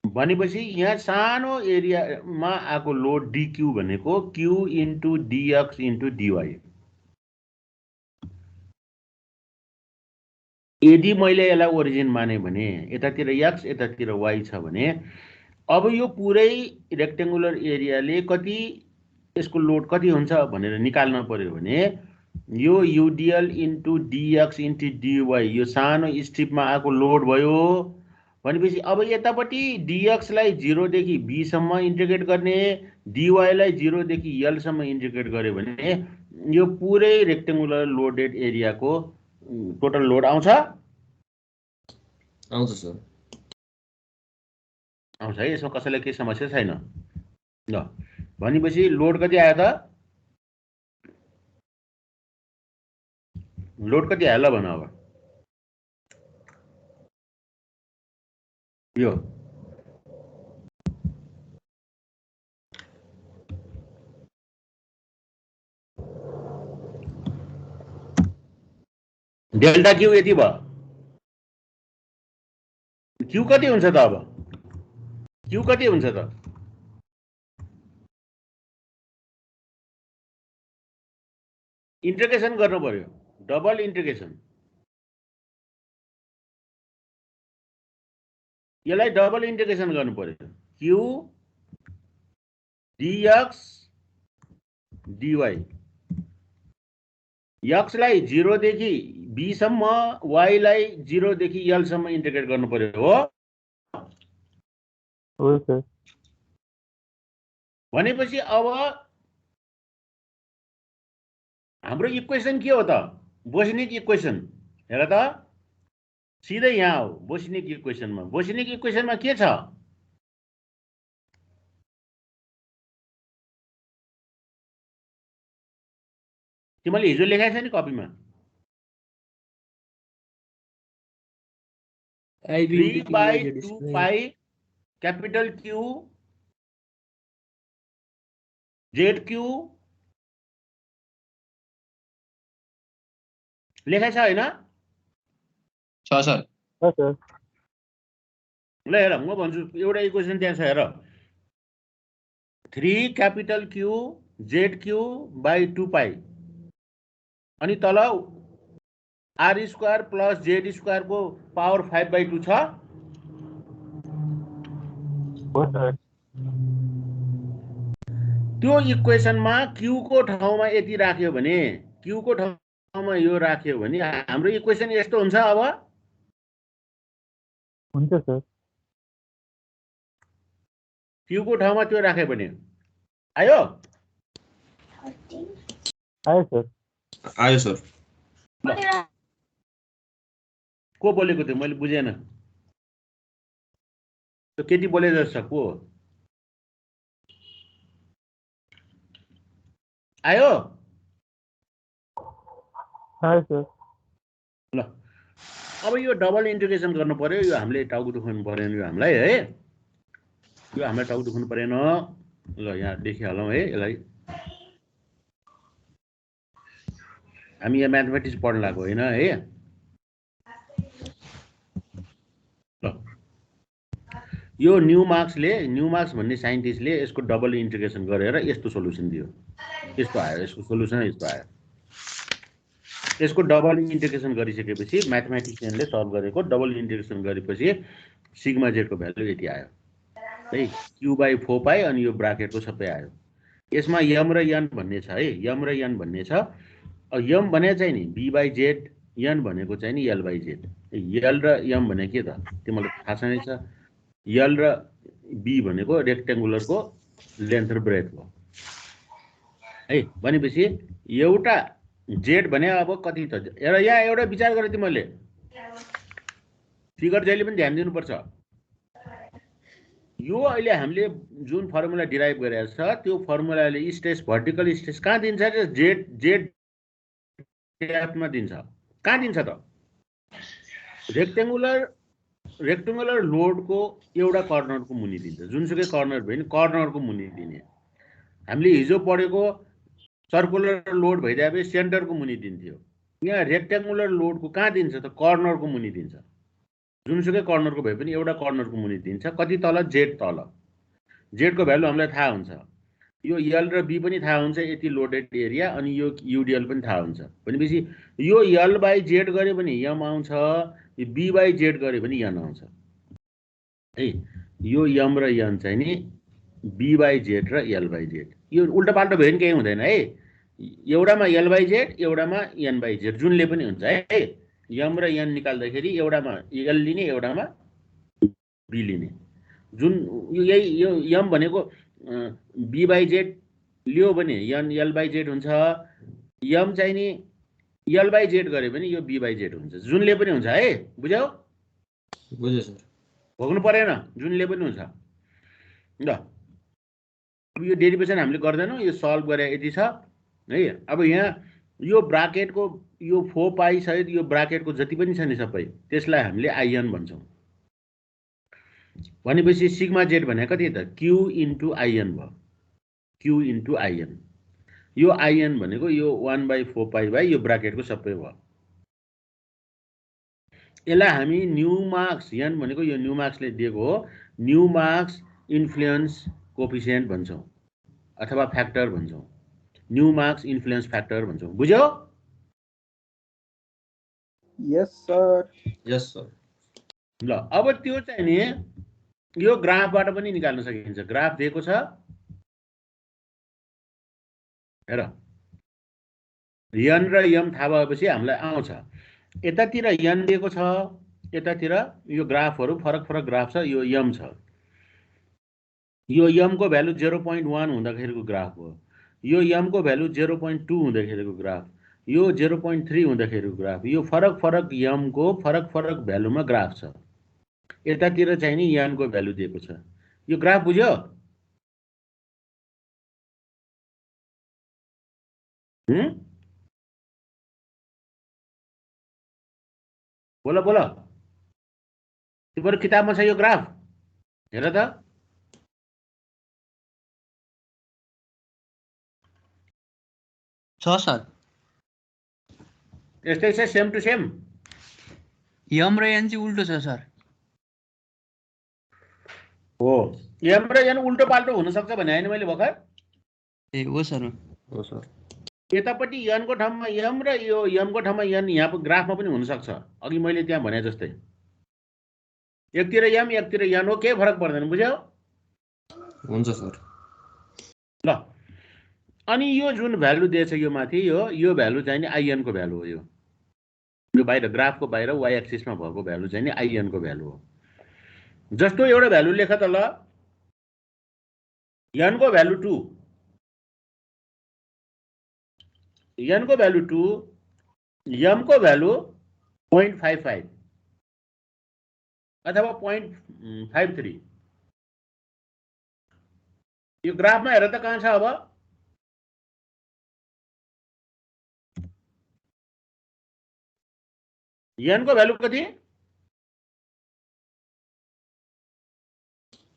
भनेपछि यहाँ सानो एरियामा आएको लोड डिक्यू भनेको Q into d x into d y. यदि मैले यसलाई ओरिजिन माने भने यतातिर एक्स यतातिर वाई छ भने अब यो पुरै रेक्टेङ्गुलर एरियाले कति, यसको लोड कति हुन्छ भनेर निकाल्न पर्यो भने यो UDL into d x into d y, यो सानो स्ट्रिपमा आएको लोड भयो भनेपछि अब यतापट्टि dx लाई 0 देखि b सम्म इन्टिग्रेट गर्ने, dy लाई 0 देखि l सम्म इन्टिग्रेट गर्यो भने यो पुरै रेक्टेंगुलर लोडेड एरियाको टोटल लोड आउँछ सर। आउँछ है, यसमा कसैलाई केही समस्या छैन ल। भनेपछि लोड कति आयो त? लोड कति आयो ल भन अब। यो डेल्टा क्यू यति भयो। क्यू कति हुन्छ त अब? क्यू कति हुन्छ त? इन्टिग्रेसन गर्नु पर्यो, डबल इन्टिग्रेसन। यसलाई डबल इन्टिग्रेसन गर्नु पर्यो। क्यू dx dy, x लाई 0 देखि b सम्म, y लाई 0 देखि l सम्म इन्टिग्रेट गर्नु पर्यो हो। हो सर। भनेपछि अब हाम्रो इक्वेसन के हो त? बोसनिक इक्वेसन। हेर त, सिधै यहाँ हो बोसनिक इक्वेसनमा। बोसनिक इक्वेसनमा के छ? तिमीले हिजो लेखाएको छ नि कपीमा। 3/2 pi capital Q Z Q लेखाएको छ हैन? छ सर। हो सर। ल हेर, म भन्छु एउटा इक्वेसन त्यहाँ छ हेर। 3 capital Q Z Q by 2 pi अनि तल R square plus Z square को पावर 5/2 छ। हो सर। त्यो इक्वेसनमा क्यू को ठाउँमा यति राख्यो भने, क्यू को ठाउँमा यो राख्यो भने हाम्रो इक्वेसन यस्तो हुन्छ। अब हुन्छ सर। क्यू को ठाउँमा त्यो राख्यो भने आयो? आयो सर। आयो सर। को बोलेको थियो? मैले बुझेन। त्यो केटी बोले जस्तो को? आयो? आयो सर। ल अब यो डबल इन्टिग्रेसन गर्नु पर्यो। यो हामीले टाउको दुखाउनु परेन यो हामीलाई है। यो हामीलाई टाउको दुखाउनु परेन। ल यहाँ देखिहालौँ है यसलाई। हामी यहाँ म्याथमेटिक्स पढ्न लागेको होइन है। ल यो न्यूमार्क्स भन्ने साइन्टिस्टले यसको डबल इन्टिग्रेसन गरेर यस्तो सोलुसन दियो। यस्तो आयो, यसको सोलुसन यस्तो आयो। यसको डबल इन्टिग्रेसन गरिसकेपछि म्याथमेटिसियनले सल्भ गरेको डबल इन्टिग्रेसन गरेपछि सिग्मा जेडको भ्यालु यति आयो है। q/4 पाई अनि यो ब्राकेटको सबै आयो। यसमा यम र यन भन्ने छ है। यम र यन भन्ने छ। यम भने चाहिँ नि b/z, यन भनेको चाहिँ नि l/z। यल र यम भने के त तिमीलाई थाहा छ नै छ। यल र b भनेको रेक्टेंगुलरको लेन्थ र ब्रेथ हो है। भनेपछि एउटा जेड भने अब कति त? हेर यहाँ एउटा विचार गर तिमीले। फिगर जहिले पनि ध्यान दिनुपर्छ। यो अहिले हामीले जुन फर्मुला डिराइभ गरेको छ त्यो फर्मुलाले स्ट्रेस, भर्टिकल स्ट्रेस कहाँ दिन्छ? जेड ग्यापमा दिन्छ। कहाँ दिन्छ त? रेक्टेंगुलर लोडको एउटा कर्नरको मुनि दिन्छ। जुनसुकै कर्नर भयो नि कर्नरको मुनि दिने। हामीले हिजो पढेको सर्कुलर लोड भइदिए सेन्टरको मुनि दिन्थ्यो। यहाँ रेक्टेंगुलर लोडको कहाँ दिन्छ त? कर्नरको मुनि दिन्छ। जुनसुकै कर्नरको भए पनि एउटा कर्नरको मुनि दिन्छ। कति तल? जेड तल। जेडको भ्यालु हामीलाई थाहा हुन्छ। यो यल र बी पनि थाहा हुन्छ, यति लोडेड एरिया, अनि यो युडिएल पनि थाहा हुन्छ। भनेपछि यो l/z गर्यो भने यम आउँछ, यो b/z गर्यो भने यन आउँछ है। यो यम र यन चाहिँ नि b/z र l/z। यो उल्टा पाल्टा भयो नि केही हुँदैन है। एउटामा l/z एउटामा n/z जुनले पनि हुन्छ है। यम र यन निकाल्दाखेरि एउटामा l लिने, एउटामा बी लिने जुन यही यो यम भनेको बी बाई जेड लियो भने यन एल बाई जेड हुन्छ यम चाहिँ नि एल बाई जेड गरे भने यो बी बाई जेड हुन्छ जुनले पनि हुन्छ है बुझ्यौ बुझेँ सर भोग्नु परेन जुनले पनि हुन्छ ल अब यो डेरिभेसन हामीले गर्दैनौँ यो सल्भ गरे यति छ है अब यहाँ यो ब्राकेटको यो 4 पाई सहित यो ब्राकेटको जति पनि छ नि सबै त्यसलाई हामीले आइएन भन्छौँ भनेपछि सिग्मा जेड भनेको कति त क्यू इन्टु आइएन भयो क्यू इन्टु आइएन यो आइएन भनेको यो 1/4 पाई बाई यो ब्राकेटको सबै भयो यसलाई हामी न्युमार्क्स एन भनेको यो न्युमार्क्सले दिएको हो न्युमार्क्स इन्फ्लुएन्स कोफिसिएन्ट भन्छौँ अथवा फ्याक्टर भन्छौँ न्युमार्क्स इन्फ्लुएन्स फ्याक्टर भन्छौँ बुझ्यौ यस सर यस सर ल अब त्यो चाहिँ नि यो ग्राफबाट पनि निकाल्न सकिन्छ ग्राफ दिएको छ हेर यन र यम थाहा भएपछि हामीलाई आउँछ यतातिर यन दिएको छ यतातिर यो ग्राफहरू फरक फरक ग्राफ छ यो यम छ यो यमको भ्यालु 0.1 हुँदाखेरिको ग्राफ हो यो यमको भ्यालु 0.2 हुँदाखेरिको ग्राफ यो 0.3 हुँदाखेरिको ग्राफ यो फरक फरक यमको फरक फरक भ्यालुमा ग्राफ छ यतातिर चाहिँ नि यनको भ्यालु दिएको छ यो ग्राफ बुझ्यो बोल बोल तिम्रो किताबमा छ यो ग्राफ हेर त छ सर यस्तै छ सेम टु सेम यम र एन चाहिँ उल्टो छ सर हो यम र एन उल्टो पाल्टो हुन सक्छ भने हैन मैले भर्खर ए हो सर हो सर यतापट्टि यनको ठाउँमा यम र यो यमको ठाउँमा यन यहाँ ग्राफमा पनि हुन सक्छ अघि मैले त्यहाँ भने जस्तै एकतिर यम एकतिर यन हो केही फरक पर्दैन बुझ्यौ हुन्छ सर ल अनि यो जुन भ्यालु दिएछ यो माथि यो भ्यालु चाहिँ नि आइएन को भ्यालु हो यो बाहिर ग्राफको बाहिर वाइ एक्सिसमा भएको भ्यालु चाहिँ नि आइएन को भ्यालु हो जस्तो एउटा भ्यालु लेख त ल यन को भ्यालु 2 यन को भ्यालु 2 यम को भ्यालु 0.55 अथवा 0.53 यो ग्राफमा हेर त कहाँ छ अब यन को भ्यालु कति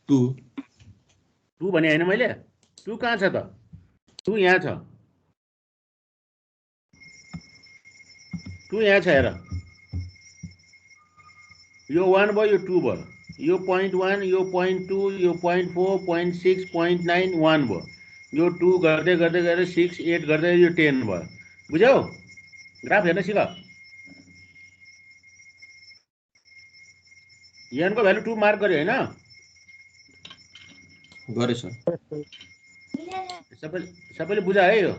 2 भने हैन मैले 2 कहाँ छ त 2 यहाँ छ 2 यहाँ छ हेर यो 1 भयो यो 2 भयो यो 0.1 यो 0.2 यो 0.4 0.6 0.9 1 भयो यो 2 गर्दै गर्दै गएर 6 8 गर्दै यो 10 भयो बुझ्यौ ग्राफ हेर्न सिक यनको भ्यालु 2 मार्क गर्यो हैन गरे सर सबैले बुझा है यो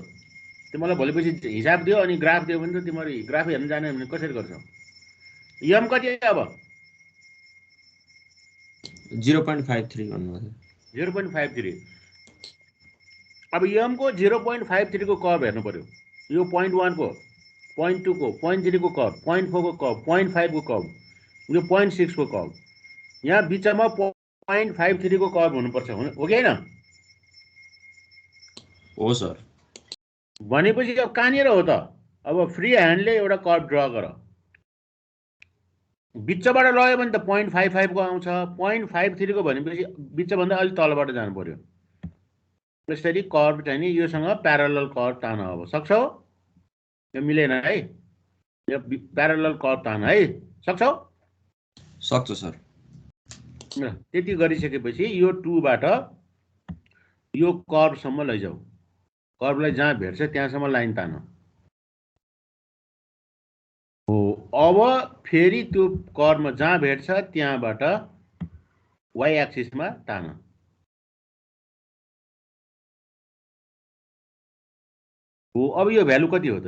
तिमीलाई भोलिपछि हिसाब दियो अनि ग्राफ दियो भने त तिमीहरू ग्राफ हेर्न जाने भने कसरी गर्छौ यम कति अब 0.53 भन्नुभयो 0.53 अब यम को 0.53 को कर्व हेर्नु पर्यो यो 0.1 को 0.2 को 0.3 को कर्व 0.4 को कर्व 0.5 को कर्व यो 0.6 को कर्व यहाँ बिचमा 0.53 को कर्व हुनुपर्छ हो कि हैन हो सर भनेपछि अब कहाँनिर हो त अब फ्री ह्यान्डले एउटा कर्व ड्र गर बिचबाट लग्यो भने त 0.55 को आउँछ 0.53 को भनेपछि बिचभन्दा अलि तलबाट जानु पर्यो यसरी कर्व चाहिँ नि योसँग प्यारलल कर्व तान अब सक्छौ यो मिलेन है यो प्यारलल कर्व तान है सक्छौ सक्छ सर त्यति गरिसकेपछि यो 2 बाट यो कर्वसम्म लैजाऊ कर्वलाई जहाँ भेट्छ त्यहाँसम्म लाइन तान हो अब फेरि त्यो कर्वमा जहाँ भेट्छ त्यहाँबाट वाइ एक्सिसमा तान हो अब यो भ्यालु कति हो त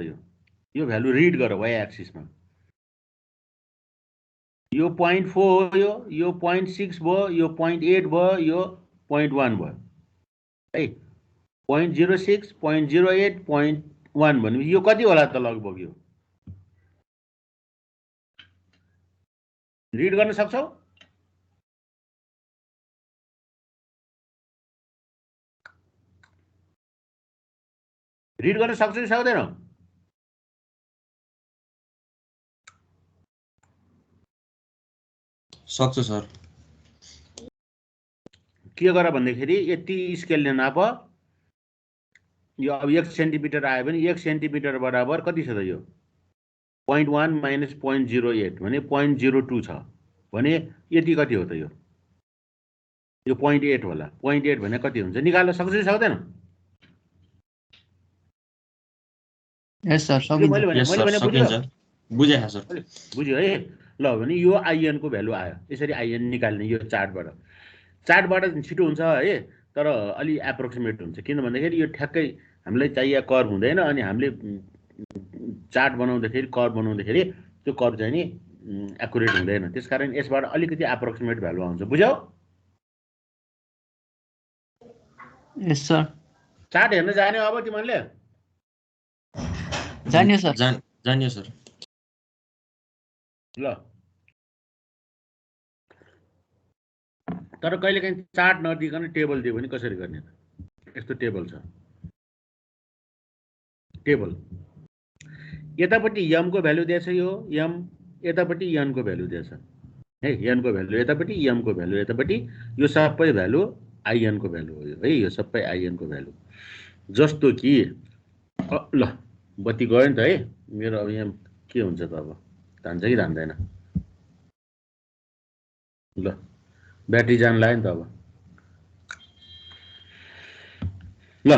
यो भ्यालु रिड गर वाइ एक्सिसमा यो 0.4 हो, यो 0.6 भयो, यो 0.8 भयो, यो 0.1 भयो है। 0.06, 0.08, 0.1 भनेपछि यो कति होला त लगभग? यो रिड गर्न सक्छौ? रिड गर्न सक्छौ कि सक्दैनौ? सक्छु सर। के गर भन्दाखेरि यति स्केलले नाप। यो अब 1 सेन्टिमिटर आयो भने 1 सेन्टिमिटर बराबर कति छ त? यो 0.1 माइनस 0.08 भने 0.02 छ भने यति कति हो त? यो 0.8 होला। 0.8 भने कति हुन्छ? निकाल्न सक्छु कि सक्दैन? यस सर, सकिन्छ। यस सर, सकिन्छ। बुझे सर। बुझ्यो है। ल भने यो आइएन को भ्यालु आयो। यसरी आइएन निकाल्ने यो चार्टबाट। चार्टबाट छिटो हुन्छ है, तर अलि एप्रोक्सिमेट हुन्छ। किन भन्दाखेरि यो ठ्याक्कै हामीलाई चाहिएको कर्भ हुँदैन, अनि हामीले चार्ट बनाउँदाखेरि कर्भ बनाउँदाखेरि त्यो कर्भ चाहिँ नि एक्युरेट हुँदैन। त्यसकारण यसबाट अलिकति एप्रोक्सिमेट भ्यालु आउँछ। बुझ्यौ? Yes sir. चार्ट हेर्न जाने अब तिमीहरूले? जानियो सर। जानियो सर। ल तर कहिलेकाहीँ चार्ट नदिकन टेबल दियो भने कसरी गर्ने त? यस्तो टेबल छ। टेबल यतापट्टि यम को भ्यालु दिएछ, यो यम यतापट्टि यन को भ्यालु दिएछ है। यन को भ्यालु यतापट्टि, यम को भ्यालु यतापट्टि। यो सबै भ्यालु आइएन को भ्यालु हो है। यो सबै आइएन को भ्यालु। जस्तो कि ल बत्ती गयो नि त है मेरो। अब यहाँ के हुन्छ त? अब धान्छ कि धान्दैन? ल ब्याट्री जान लाग्यो नि त अब। ल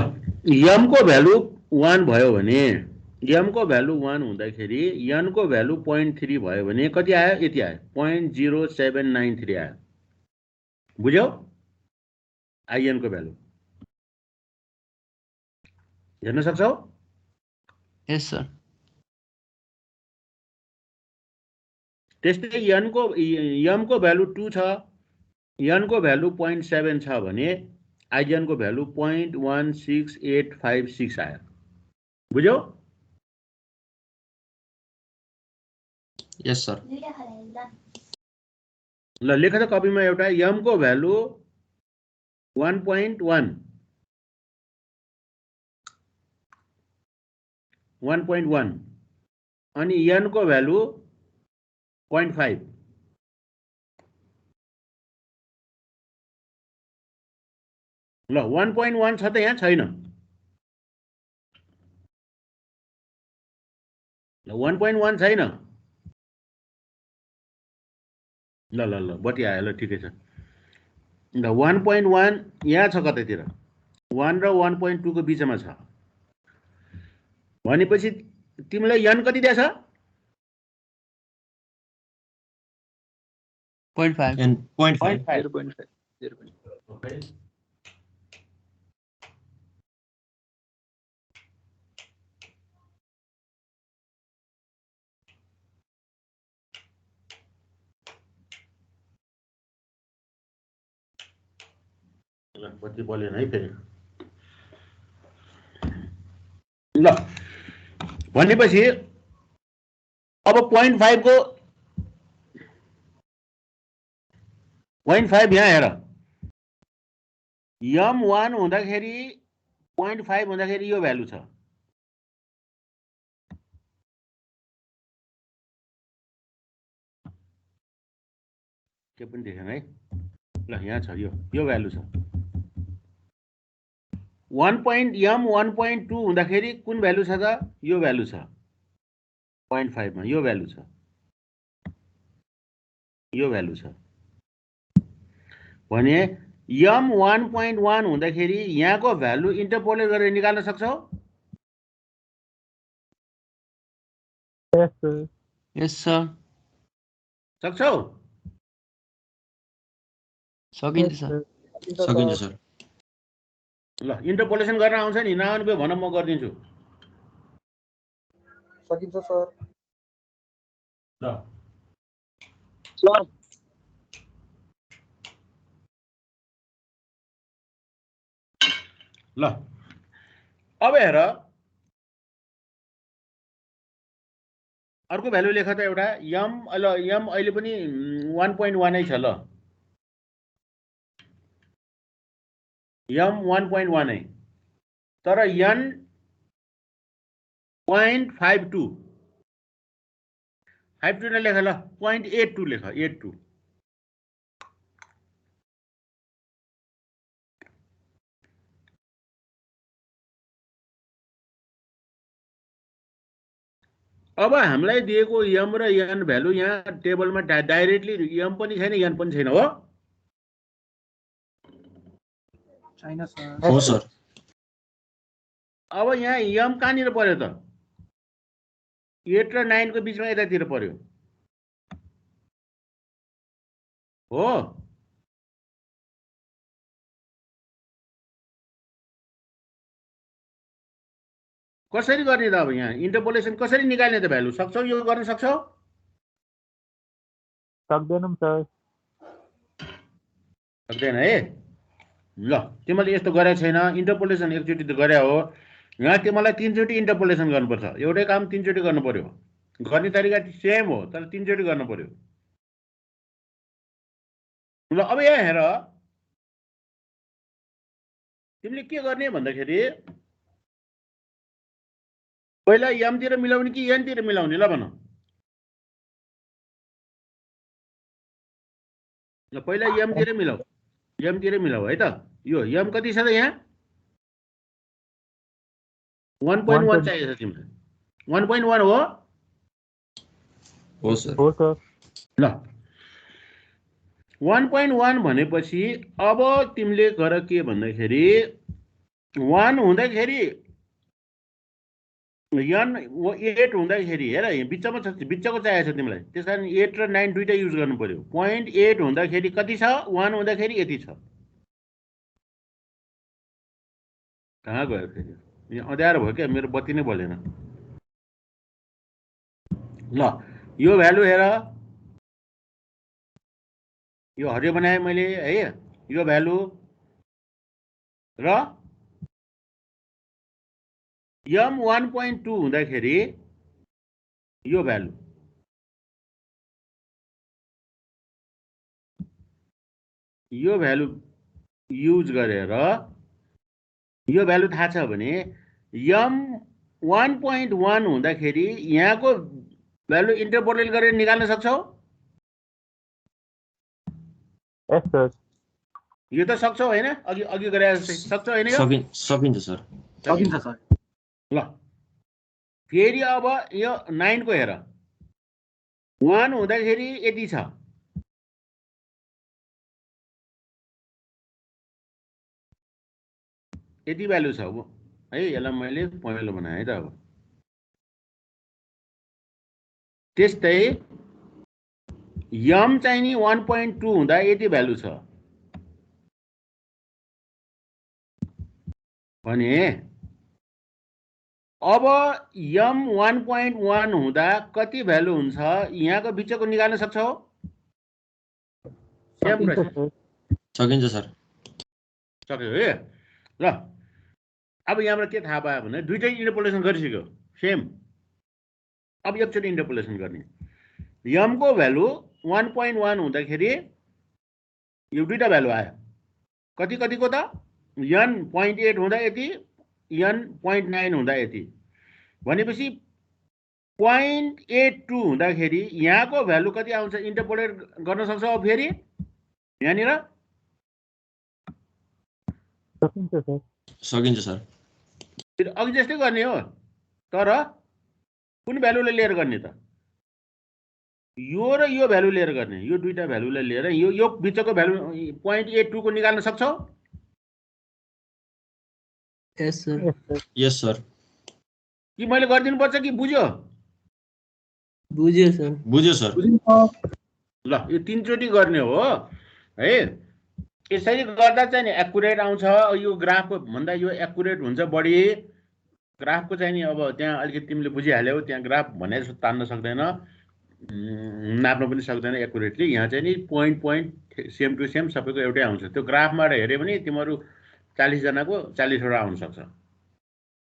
यम को भ्यालु 1 भयो भने, यम को भ्यालु 1 हुँदाखेरि यन को भ्यालु 0.3 भयो भने कति आयो? यति आयो, 0.0793 आयो। बुझ्यौ? आइएन को भ्यालु हेर्न सक्छौ? यस सर। त्यस्तै यम को भ्यालु 2 छ, यन को भ्यालु 0.7 छ भने आइएन को भ्यालु 0.16856 आयो। बुझ्यौ? Yes sir. ल लेख त कपीमा एउटा। यम को भ्यालु 1.1 अनि यन को भ्यालु 0.5। ल 1.1 छ त यहाँ छैन? ल 1.1 छैन? ल ल ल बत्ती आयो। ल ठिकै छ। ल 1.1 यहाँ छ कतैतिर। 1 र 1.2 को बिचमा छ भनेपछि तिमीलाई यन कति दिएछ? 0.5। 0.5. बत्ती बलेन है फेरि। ल भनेपछि अब 0.5 को 0.5 यहाँ हेर। यम 1 हुँदाखेरि 0.5 हुँदाखेरि यो भ्यालु छ। के पनि देखेन है। ल यहाँ छ, यो भ्यालु छ। यम 1.2 हुँदाखेरि कुन भ्यालु छ त? यो भ्यालु छ 0.5 मा। यो भ्यालु छ, यो भ्यालु छ भने यम 1.1 हुँदाखेरि यहाँको भ्यालु इन्टरपोलेट गरेर निकाल्न सक्छौ? यस सर। सक्छौ? सकिन्छ सर। सकिन्छ सर। ल इन्टरपोलेसन गर्न आउँछ नि? नआउने भन, म गरिदिन्छु। सकिन्छ सर। ल सर ल अब हेर अर्को भ्यालु लेख त एउटा यम अहिले पनि 1.1 छ ल यम 1.1 तर n 0.52 52 ने लेख ल 0.82 लेख 82 अब हामीलाई दिएको यम र n भ्यालु यहाँ टेबलमा डाइरेक्टली यम पनि छैन n पनि छैन हो छैन सर हो सर अब यहाँ यम कहाँनिर पर्यो त 8 र 9 को बीचमा यतातिर पर्यो हो कसरी गर्ने त अब यहाँ इन्टरपोलेसन कसरी निकाल्ने त भ्यालु सक्छौ यो गर्न सक्छौ सक्दैनौँ सर सक्दैन है ल तिमीले यस्तो गरे छैन इन्टरपोलेसन एकचोटि त गरे हो यहाँ तिमीलाई 3 चोटि इन्टरपोलेसन गर्नुपर्छ एउटै काम 3 चोटि गर्नु पर्यो गर्ने तरिका सेम हो तर 3 चोटि गर्नु पर्यो ल अब यहाँ हेर तिमीले के गर्ने भन्दाखेरि पहिला यम तिर मिलाउने कि n तिर मिलाउने ल भन ल पहिला यम तिर मिलाऊ है त यो यम कति छ त यहाँ 1.1 चाहिएको छ तिमीलाई 1.1 हो हो सर हो सर ल 1.1 भनेपछि अब तिमीले गर के भन्दाखेरि 1 हुँदाखेरि n 8 हुँदाखेरि हेर बिचमा बिचको चाहिएको छ तिमीलाई त्यसकारण 8 र 9 दुईटा युज गर्नु पर्यो 0.8 हुँदाखेरि कति छ 1 हुँदाखेरि यति छ कहाँ गयो फेरि यहाँ अँध्यारो भयो क्या मेरो बत्ती नै बलेन ल यो भ्यालु हेर यो हरियो बनाएँ मैले है यो भ्यालु र यम 1.2 हुँदाखेरि यो भ्यालु युज गरेर यो भ्यालु थाहा छ भने यम 1.1 हुँदाखेरि यहाँको भ्यालु इन्टरपोलेट गरेर निकाल्न सक्छौ यस सर यो त सक्छौ हैन अघि अघि गरे जस्तै सक्छौ हैन यो सकिन्छ सर सकिन्छ सर ल फेरि अब यो 9 को हेर 1 हुँदाखेरि यति छ यति भ्यालु छ है यसलाई मैले पहेँलो बनाएँ है त अब त्यस्तै यम चाहिँ नि 1.2 हुँदा यति भ्यालु छ भने अब यम 1.1 हुँदा कति भ्यालु हुन्छ यहाँको बिचको निकाल्न सक्छौ सेम प्रश्न सकिन्छ सर सक्यो है ल अब यहाँबाट के थाहा पायो भने दुईटै इन्टरपोलेसन गरिसक्यो सेम अब एकचोटि इन्टरपोलेसन गर्ने यमको भ्यालु 1.1 हुँदाखेरि यो दुईटा भ्यालु आयो कति कतिको त n 0.8 हुँदा यति n 0.9 हुँदा यति भनेपछि 0.82 हुँदाखेरि यहाँको भ्यालु कति आउँछ इन्टरपोलेट गर्न सक्छ अब फेरि यहाँनिर सकिन्छ सर अघि जस्तै गर्ने हो तर कुन भ्यालुलाई लिएर गर्ने त यो र यो भ्यालु लिएर गर्ने यो दुईटा भ्यालुलाई लिएर यो बिचको भ्यालु 0.82 को निकाल्न सक्छौ यस सर यस सर कि मैले गरिदिनु पर्छ कि बुझ्यो बुझ्यो सर ल यो 3 चोटि गर्ने हो है यसरी गर्दा चाहिँ नि एक्युरेट आउँछ यो ग्राफको भन्दा यो एक्युरेट हुन्छ बढी ग्राफको चाहिँ नि अब त्यहाँ अलिकति तिमीले बुझिहाल्यौ त्यहाँ ग्राफ भने जस्तो तान्न सक्दैन नाप्न पनि सक्दैन एकुरेटली। यहाँ चाहिँ नि पोइन्ट सेम टु सेम सबैको एउटै आउँछ। त्यो ग्राफबाट हेऱ्यो भने तिमीहरू 40 जनाको 40 वटा आउन सक्छ।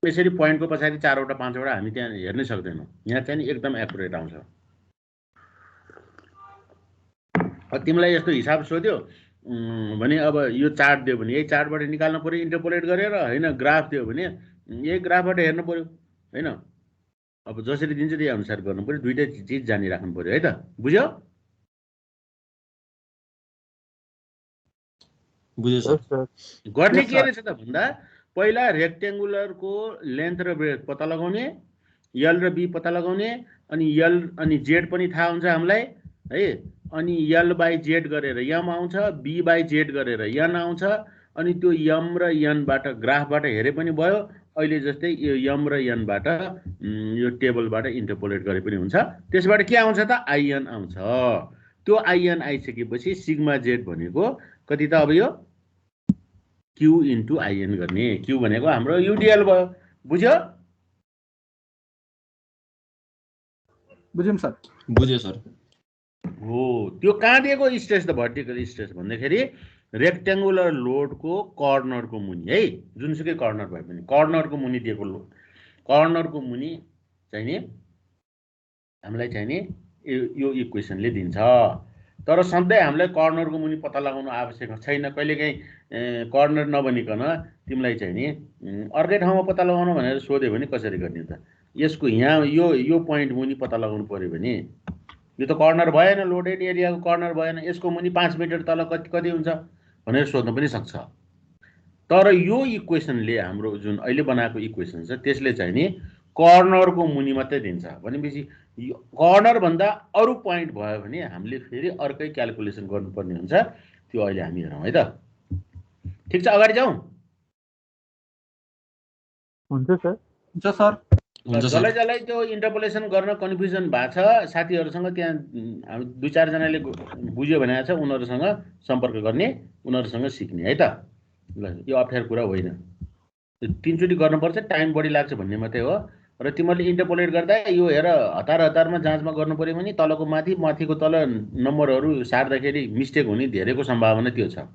यसरी पोइन्टको पछाडि 4 वटा 5 वटा हामी त्यहाँ हेर्नै सक्दैनौँ। यहाँ चाहिँ नि एकदम एकुरेट आउँछ। तिमीलाई यस्तो हिसाब सोध्यो भने अब यो चार्ट दियो भने यही चार्टबाट निकाल्नु पर्यो इन्टरपोलेट गरेर, होइन ग्राफ दियो भने यही ग्राफबाट हेर्नु पर्यो, होइन। अब जसरी दिन्छ त्यही अनुसार गर्नु पर्यो। दुईटै चिज जानिराख्नु पर्यो है त, बुझ्यो? बुझ्यो सर। गर्ने के रहेछ त भन्दा पहिला रेक्टेङ्गुलरको लेन्थ र ब्रेथ पत्ता लगाउने, यल र बी पत्ता लगाउने, अनि यल अनि जेड पनि थाहा हुन्छ हामीलाई है। अनि यल बाई जेड गरेर यम आउँछ, बी बाई जेड गरेर यन आउँछ। अनि त्यो यम र यनबाट ग्राफबाट हेरे पनि भयो। अहिले जस्तै यो यम र यनबाट यो टेबलबाट इन्टरपोलेट गरे पनि हुन्छ। त्यसबाट के आउँछ त? आइएन आउँछ। त्यो आइएन आइसकेपछि सिग्मा जेड भनेको कति त? अब यो क्यू इन्टु आइएन गर्ने। क्यू भनेको हाम्रो युडिएल भयो, बुझ्यो? बुझ्यौँ सर। बुझ्यो सर। हो, त्यो कहाँ दिएको स्ट्रेस त? भर्टिकल स्ट्रेस भन्दाखेरि रेक्टेङ्गुलर लोडको कर्नरको मुनि है, जुनसुकै कर्नर भए पनि कर्नरको मुनि दिएको लोड। कर्नरको मुनि चाहिँ नि हामीलाई चाहिँ नि यो इक्वेसनले दिन्छ। तर सधैँ हामीलाई कर्नरको मुनि पत्ता लगाउनु आवश्यक छैन। कहिलेकाहीँ कर्नर नबनिकन तिमीलाई चाहिँ नि अर्कै ठाउँमा पत्ता लगाउनु भनेर सोध्यो भने कसरी गर्ने त? यसको यहाँ यो पोइन्ट मुनि पत्ता लगाउनु पर्यो भने यो त कर्नर भएन, लोडेड एरियाको कर्नर भएन। यसको मुनि 5 मिटर तल कति हुन्छ भनेर सोध्न पनि सक्छ। तर यो इक्वेसनले हाम्रो जुन अहिले बनाएको इक्वेसन छ त्यसले चाहिँ नि कर्नरको मुनि मात्रै दिन्छ। भनेपछि कर्नर भन्दा अरू पोइन्ट भयो भने हामीले फेरि अर्कै क्याल्कुलेसन गर्नुपर्ने हुन्छ। त्यो अहिले हामी हेरौँ है त। ठिक छ, अगाडि जाउँ। हुन्छ सर। हुन्छ सर। जसलाई त्यो इन्टरपोलेसन गर्न कन्फ्युजन भएको छ साथीहरूसँग त्यहाँ हामी 2-4 जनाले बुझ्यो भने छ, उनीहरूसँग सम्पर्क गर्ने, उनीहरूसँग सिक्ने है त। ल, यो अप्ठ्यारो कुरा होइन। 3 चोटि गर्नुपर्छ, टाइम बढी लाग्छ भन्ने मात्रै हो। र तिमीहरूले इन्टरपोलेट गर्दा यो हेर हतारमा जाँचमा गर्नु पर्यो भने तलको माथि, माथिको तल नम्बरहरू सार्दाखेरि मिस्टेक हुने धेरैको सम्भावना त्यो छ।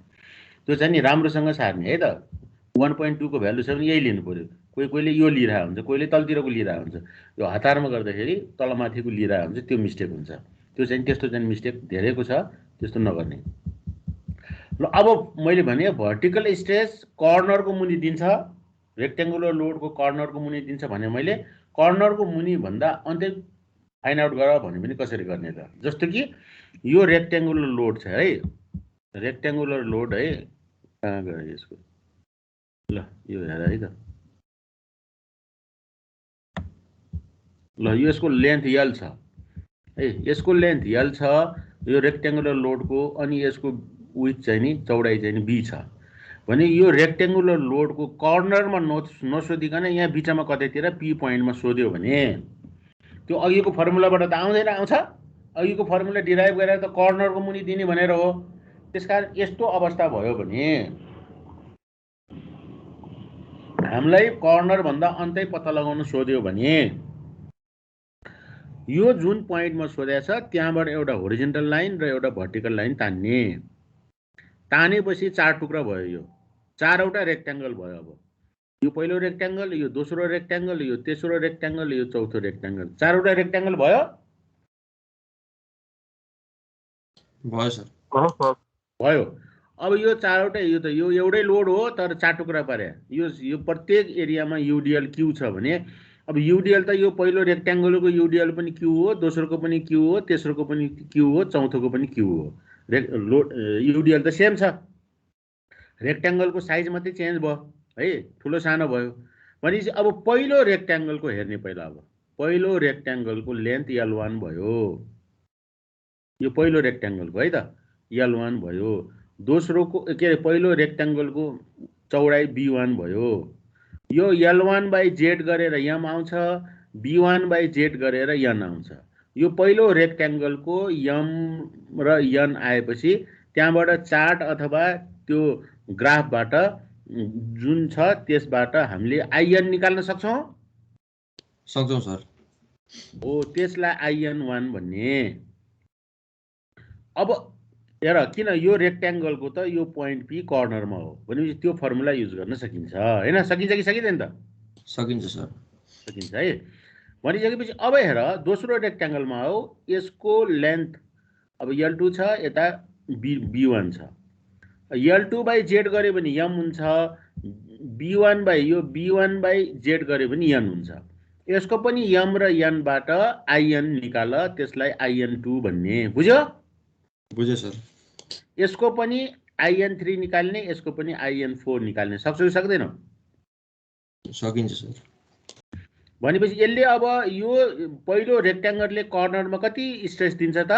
त्यो चाहिँ नि राम्रोसँग सार्ने है त। 1.2 को भ्यालु छ भने यही लिनु पर्यो। कोहीले यो लिइरहेको हुन्छ, कोहीले तलतिरको लिइरहेको हुन्छ। यो हतारमा गर्दाखेरि तलमाथिको लिइरहेको हुन्छ, त्यो मिस्टेक हुन्छ। त्यो चाहिँ त्यस्तो चाहिँ मिस्टेक धेरैको छ, त्यस्तो नगर्ने। ल, अब मैले भने भर्टिकल स्ट्रेस कर्नरको मुनि दिन्छ, रेक्टेङ्गुलर लोडको कर्नरको मुनि दिन्छ भने मैले कर्नरको मुनि भन्दा अन्त्य फाइन्ड आउट गर भने पनि कसरी गर्ने त? जस्तो कि यो रेक्टेङ्गुलर लोड छ है, रेक्टेङ्गुलर लोड है, कहाँ गयो यसको? ल, यो हेर है त। ल, यसको लेन्थ यल छ है, यसको लेन्थ यल छ यो रेक्टेङ्गुलर लोडको। अनि यसको विड्थ चाहिँ नि चौडाइ चाहिँ नि बी छ भने यो रेक्टेङ्गुलर लोडको कर्नरमा नसोधिकन यहाँ बिचमा कतैतिर पी पोइन्टमा सोध्यो भने त्यो अघिको फर्मुलाबाट त आउँदैन। आउँछ अघिको फर्मुला डिराइभ गरेर त कर्नरको मुनि दिने भनेर हो। त्यसकारण यस्तो अवस्था भयो भने हामीलाई कर्नर भन्दा अन्तै पत्ता लगाउन सोध्यो भने यो जुन पोइन्टमा सोधेको छ त्यहाँबाट एउटा होरिजेन्टल लाइन र एउटा भर्टिकल लाइन तान्ने। तानेपछि 4 टुक्रा भयो। यो 4वटा रेक्टेङ्गल भयो। अब यो पहिलो रेक्टेङ्गल, यो दोस्रो रेक्टेङ्गल, यो तेस्रो रेक्टेङ्गल, यो चौथो रेक्टेङ्गल। 4वटा रेक्टेङ्गल भयो। भयो सर। भयो। अब यो 4वटा, यो त यो एउटै लोड हो तर 4 टुक्रा पारे। यो प्रत्येक एरियामा युडिएल क्यू छ भने अब युडिएल त यो पहिलो रेक्टेङ्गलको युडिएल पनि क्यू हो, दोस्रोको पनि क्यू हो, तेस्रोको पनि क्यू हो, चौथोको पनि क्यू हो। युडिएल त सेम छ, रेक्टेङ्गलको साइज मात्रै चेन्ज भयो है, ठुलो सानो भयो। भनेपछि अब पहिलो रेक्टेङ्गलको हेर्ने पहिला। अब पहिलो रेक्टेङ्गलको लेन्थ L1 भयो, यो पहिलो रेक्टेङ्गलको है त L1 भयो। दोस्रोको के अरे पहिलो रेक्टेङ्गलको चौडाइ B1 भयो। यो L1 बाई जेड गरेर यम आउँछ, B1 बाई जेड गरेर यन आउँछ। यो पहिलो रेक्टेङ्गलको यम र यन आएपछि त्यहाँबाट चार्ट अथवा त्यो ग्राफबाट जुन छ त्यसबाट हामीले आइएन निकाल्न सक्छौँ। सक्छौँ सर। हो त्यसलाई IN1 भन्ने। अब हेर किन यो रेक्ट्याङ्गलको त यो पोइन्ट P कर्नरमा हो भनेपछि त्यो फर्मुला युज गर्न सकिन्छ हैन? सकिन्छ कि सकिँदैन त? सकिन्छ सर। सकिन्छ है। भनिसकेपछि अब हेर दोस्रो रेक्ट्याङ्गलमा हो यसको लेन्थ अब L2 छ यता B1 छ। L2/Z गरे भने M हुन्छ, B1/Z गरे पनि N हुन्छ। यसको पनि M र N बाट IN निकाल, त्यसलाई IN2 भन्ने। बुझ्यो? बुझे सर। यसको पनि IN3 निकाल्ने, यसको पनि IN4 निकाल्ने। सक्छौ कि सक्दैनौ? सकिन्छ सर। भनेपछि यसले अब यो पहिलो रेक्ट्याङ्गलले कर्नरमा कति स्ट्रेस दिन्छ त?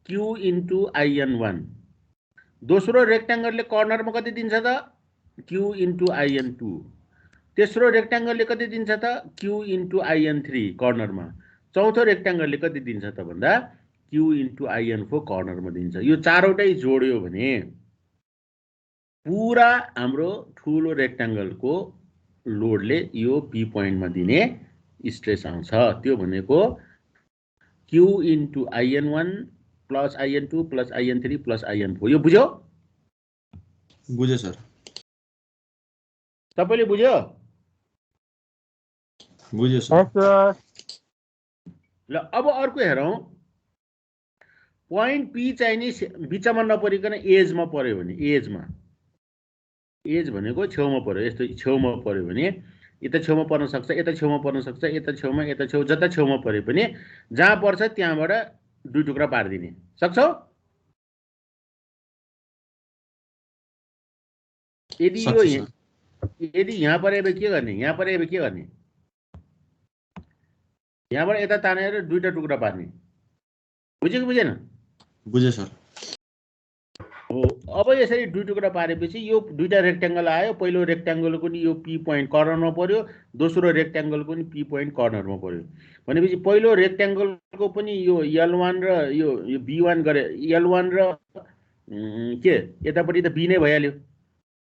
Q into IN1। दोस्रो रेक्ट्याङ्गलले कर्नरमा कति दिन्छ त? Q into IN2। तेस्रो रेक्ट्याङ्गलले कति दिन्छ त? Q into IN3 कर्नरमा। चौथो रेक्ट्याङ्गलले कति दिन्छ त भन्दा Q इन्टु IN4 कर्नरमा दिन्छ। यो चारवटै जोड्यो भने पुरा हाम्रो ठुलो रेक्ट्याङ्गलको लोडले यो P पोइन्टमा दिने स्ट्रेस आउँछ। त्यो भनेको Q into IN1 plus IN2 plus IN3 plus IN4। यो बुझ्यो? बुझे सर। तपाईले बुझ्यो? बुझे सर। Yes, sir. ल अब अर्को हेरौं। पोइन्ट P चाहिँ नि बिचमा नपरिकन एजमा पर्यो भने, एज भनेको छेउमा पर्यो, यस्तो छेउमा पर्यो भने यता छेउमा पर्न सक्छ, यता छेउमा पर्न सक्छ, यता छेउमा, यता छेउ, जता छेउमा पर्यो पनि जहाँ पर्छ त्यहाँबाट दुई टुक्रा पार्दिने। सक्छौ? यदि यो यदि यहाँ परे के गर्ने? यहाँ परे के गर्ने? यहाँबाट यता तानेर दुईटा टुक्रा पार्ने। बुझ्यो कि बुझेन? बुझे सर। हो अब यसरी दुई टुक्रा पारेपछि यो दुईटा रेक्ट्याङ्गल आयो। पहिलो रेक्ट्याङ्गलको नि यो P पोइन्ट कर्नरमा पर्यो, दोस्रो रेक्ट्याङ्गलको नि P पोइन्ट कर्नरमा पर्यो। भनेपछि पहिलो रेक्ट्याङ्गलको पनि यो L1 र यो B1 गरे, L1 र के यतापट्टि त B नै भइहाल्यो।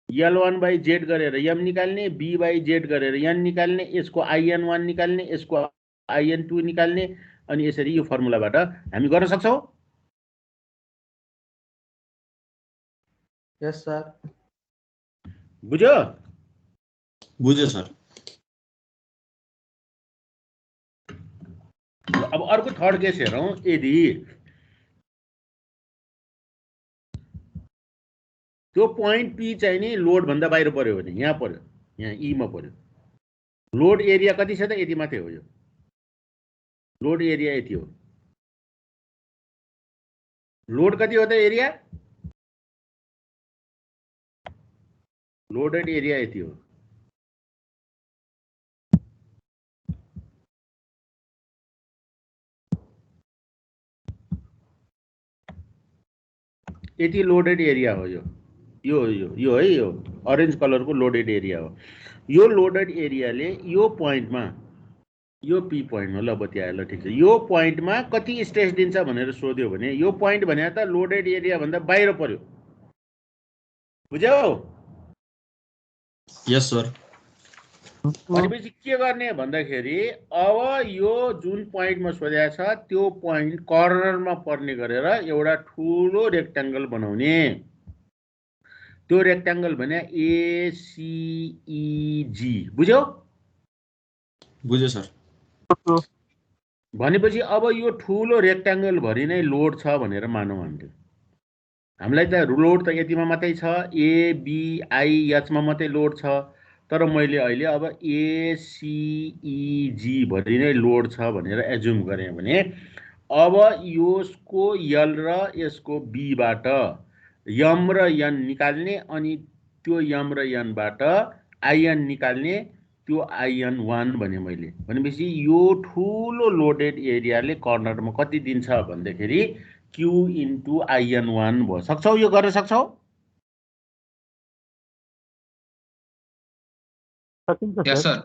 L1/Z गरेर M निकाल्ने, B/Z गरेर N निकाल्ने, यसको IN1 निकाल्ने, यसको IN2 निकाल्ने, अनि यसरी यो फर्मुलाबाट हामी गर्न सक्छौं। यस सर। बुझ्यो? बुझे सर। अब अर्को थर्ड केस हेरौं। यदि त्यो पोइन्ट P चाहिँ नि लोड भन्दा बाहिर पर्यो भने, यहाँ पर्यो, यहाँ E मा पर्यो। लोड एरिया कति छ त? यति मात्रै हो। यो लोड एरिया यति हो। लोड कति हो त एरिया? लोडेड एरिया यति हो। यति लोडेड एरिया हो। यो है, यो अरेन्ज कलरको लोडेड एरिया हो। यो लोडेड एरियाले यो पोइन्टमा, यो P पोइन्टमा, ल बत्यायो, ल ठिक छ, यो पोइन्टमा कति स्ट्रेस दिन्छ भनेर सोध्यो भने यो पोइन्ट भने त लोडेड एरिया भन्दा बाहिर पर्यो। बुझ्यौ? Yes sir. भनेपछि के गर्ने भन्दाखेरि अब यो जुन पोइन्टमा सोधेको छ त्यो पोइन्ट कर्नरमा पर्ने गरेर एउटा ठुलो रेक्ट्याङ्गल बनाउने। त्यो रेक्ट्याङ्गल भने ACEG। बुझ्यौ? बुझे सर। भनेपछि अब यो ठुलो रेक्ट्याङ्गल भरि नै लोड छ भनेर मानौँ हामीले। हामीलाई त लोड त यतिमा मात्रै छ, ABIH मा मात्रै लोड छ। तर मैले अहिले अब ACEG भरि नै लोड छ भनेर एज्युम गरेँ भने अब यसको L र यसको B बाट M र N निकाल्ने, अनि त्यो M र N बाट IN निकाल्ने। त्यो IN1 भने मैले। भनेपछि यो ठुलो लोडेड एरियाले कर्नरमा कति दिन्छ भन्दाखेरि Q इन्टु IN1 भयो। सक्छौ? यो गर्न सक्छौ? यस सर।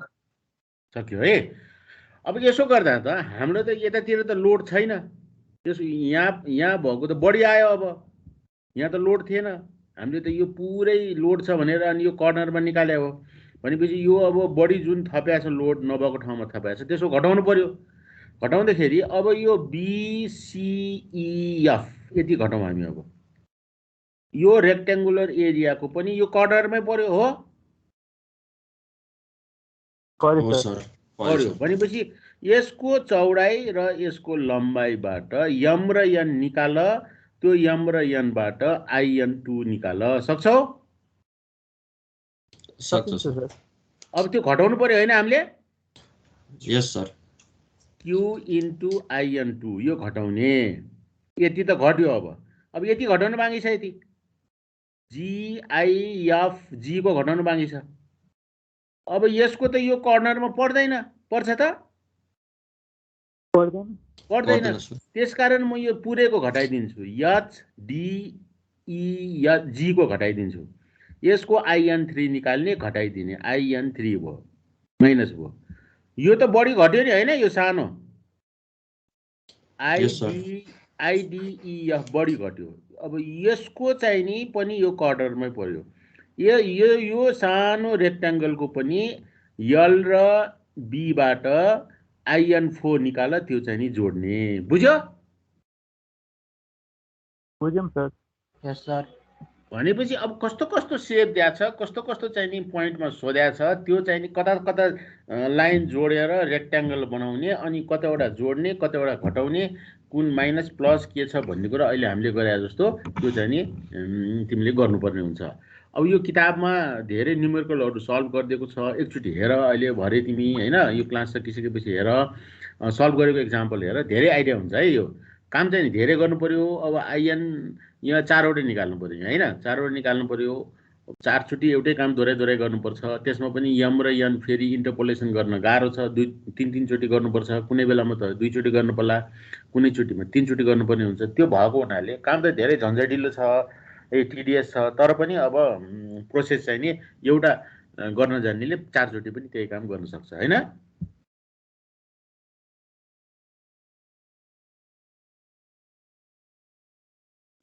सक्यो है। अब यसो गर्दा त हाम्रो त यतातिर त लोड छैन। त्यसो यहाँ भएको त बढी आयो। अब यहाँ त लोड थिएन, हामीले त यो पुरै लोड छ भनेर अनि यो कर्नरमा निकाले हो। भनेपछि यो अब बढी जुन थपेको छ लोड नभएको ठाउँमा थपेको छ, त्यसो घटाउनु पर्यो। घटाउँदाखेरि अब यो BCEF यति घटाउँ हामी। अब यो रेक्ट्याङ्गुलर एरियाको पनि यो कर्नरमै पर्यो हो हो सर पर्यो भनेपछि यसको चौडाइ र यसको लम्बाइबाट m र n निकाल। त्यो m र n बाट IN2 निकाल। सक्छौ? सक्छ सर। अब त्यो घटाउनु पर्यो हैन हामीले? यस सर। Q इन्टु IN2 यो घटाउने। यति त घट्यो। अब यति घटाउनु बाँकी छ। यति GIFG को घटाउनु बाँकी छ। अब यसको त यो कर्नरमा पर्दैन। पर्छ त? पर्दैन। त्यसकारण म यो पुरैको घटाइदिन्छु। HDEG को घटाइदिन्छु। यसको IN3 निकाल्ने घटाइदिने IN3 भयो माइनस भयो। यो त बढी घट्यो नि हैन? यो सानो IDEF बढी घट्यो। अब यसको चाहिँ नि पनि यो कर्नरमै पर्यो। यो सानो रेक्ट्याङ्गलको पनि L र B बाट IN4 निकाल। त्यो चाहिँ नि जोड्ने। बुझ्यो? बुझ्यौं सर। यस सर। भनेपछि अब कस्तो कस्तो सेप दिया छ, कस्तो कस्तो चाहिँ नि पोइन्टमा सोध्या छ, त्यो चाहिँ नि कता कता लाइन जोडेर रेक्ट्याङ्गल बनाउने, अनि कतावटा जोड्ने, कतावटा घटाउने, कुन माइनस प्लस के छ भन्ने कुरा अहिले हामीले गरे जस्तो त्यो चाहिँ नि तिमीले गर्नुपर्ने हुन्छ। अब यो किताबमा धेरै न्युमेरिकलहरु सल्भ गरिदिएको छ। एकचोटि हेर, अहिले भरे तिमी हैन, यो क्लास सकिसकेपछि हेर, सल्भ गरेको एक्जाम्पल हेर, धेरै आइडिया हुन्छ है। यो काम चाहिँ धेरै गर्नु पर्यो। अब IN यहाँ 4 वटै निकाल्नु पर्यो हैन? 4 वटै निकाल्नु पर्यो। 4 चोटि एउटै काम दोहोऱ्याइ दोहोऱ्याइ गर्नुपर्छ। त्यसमा पनि m र n फेरि इन्टरपोलेसन गर्न गाह्रो छ। 2-3 चोटि गर्नुपर्छ। कुनै बेलामा त 2 चोटि गर्नु पर्ला, कुनै चोटिमा 3 चोटि गर्नुपर्ने हुन्छ। त्यो भएको हुनाले काम त धेरै झन्झटिलो छ, TDS छ। तर पनि अब प्रोसेस चाहिँ नि एउटा गर्न जान्नेले 4 चोटि पनि त्यही काम गर्न सक्छ हैन?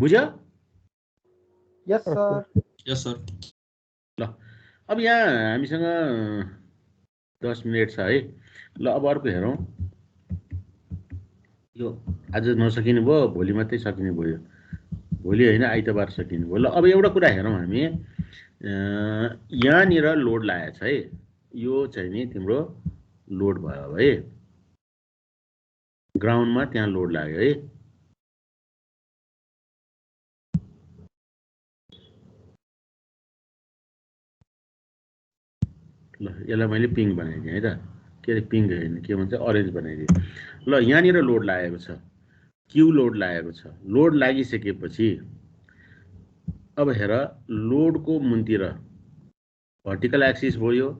बुझ्यो? Yes sir. यस सर। ल अब यहाँ हामीसँग 10 मिनेट छ है। ल अब अर्को हेरौँ। यो आज नसकिने भयो, भोलि मात्रै सकिने भयो। भोलि हैन, आइतबार सकिने भयो। ल अब एउटा कुरा हेरौँ हामी। यहाँनिर लोड लागेको छ है। यो चाहिँ नि तिम्रो लोड भयो है। ग्राउन्डमा त्यहाँ लोड लाग्यो है। ल यसलाई मैले पिङ्क बनाइदिएँ है त। के अरे पिङ्क हैन, के भन्छ, अरेन्ज बनाइदिएँ। ल यहाँनिर लोड लागेको छ, क्यू लोड लागेको छ। लोड लागिसकेपछि अब हेर, लोडको मुनतिर भर्टिकल एक्सिस भयो।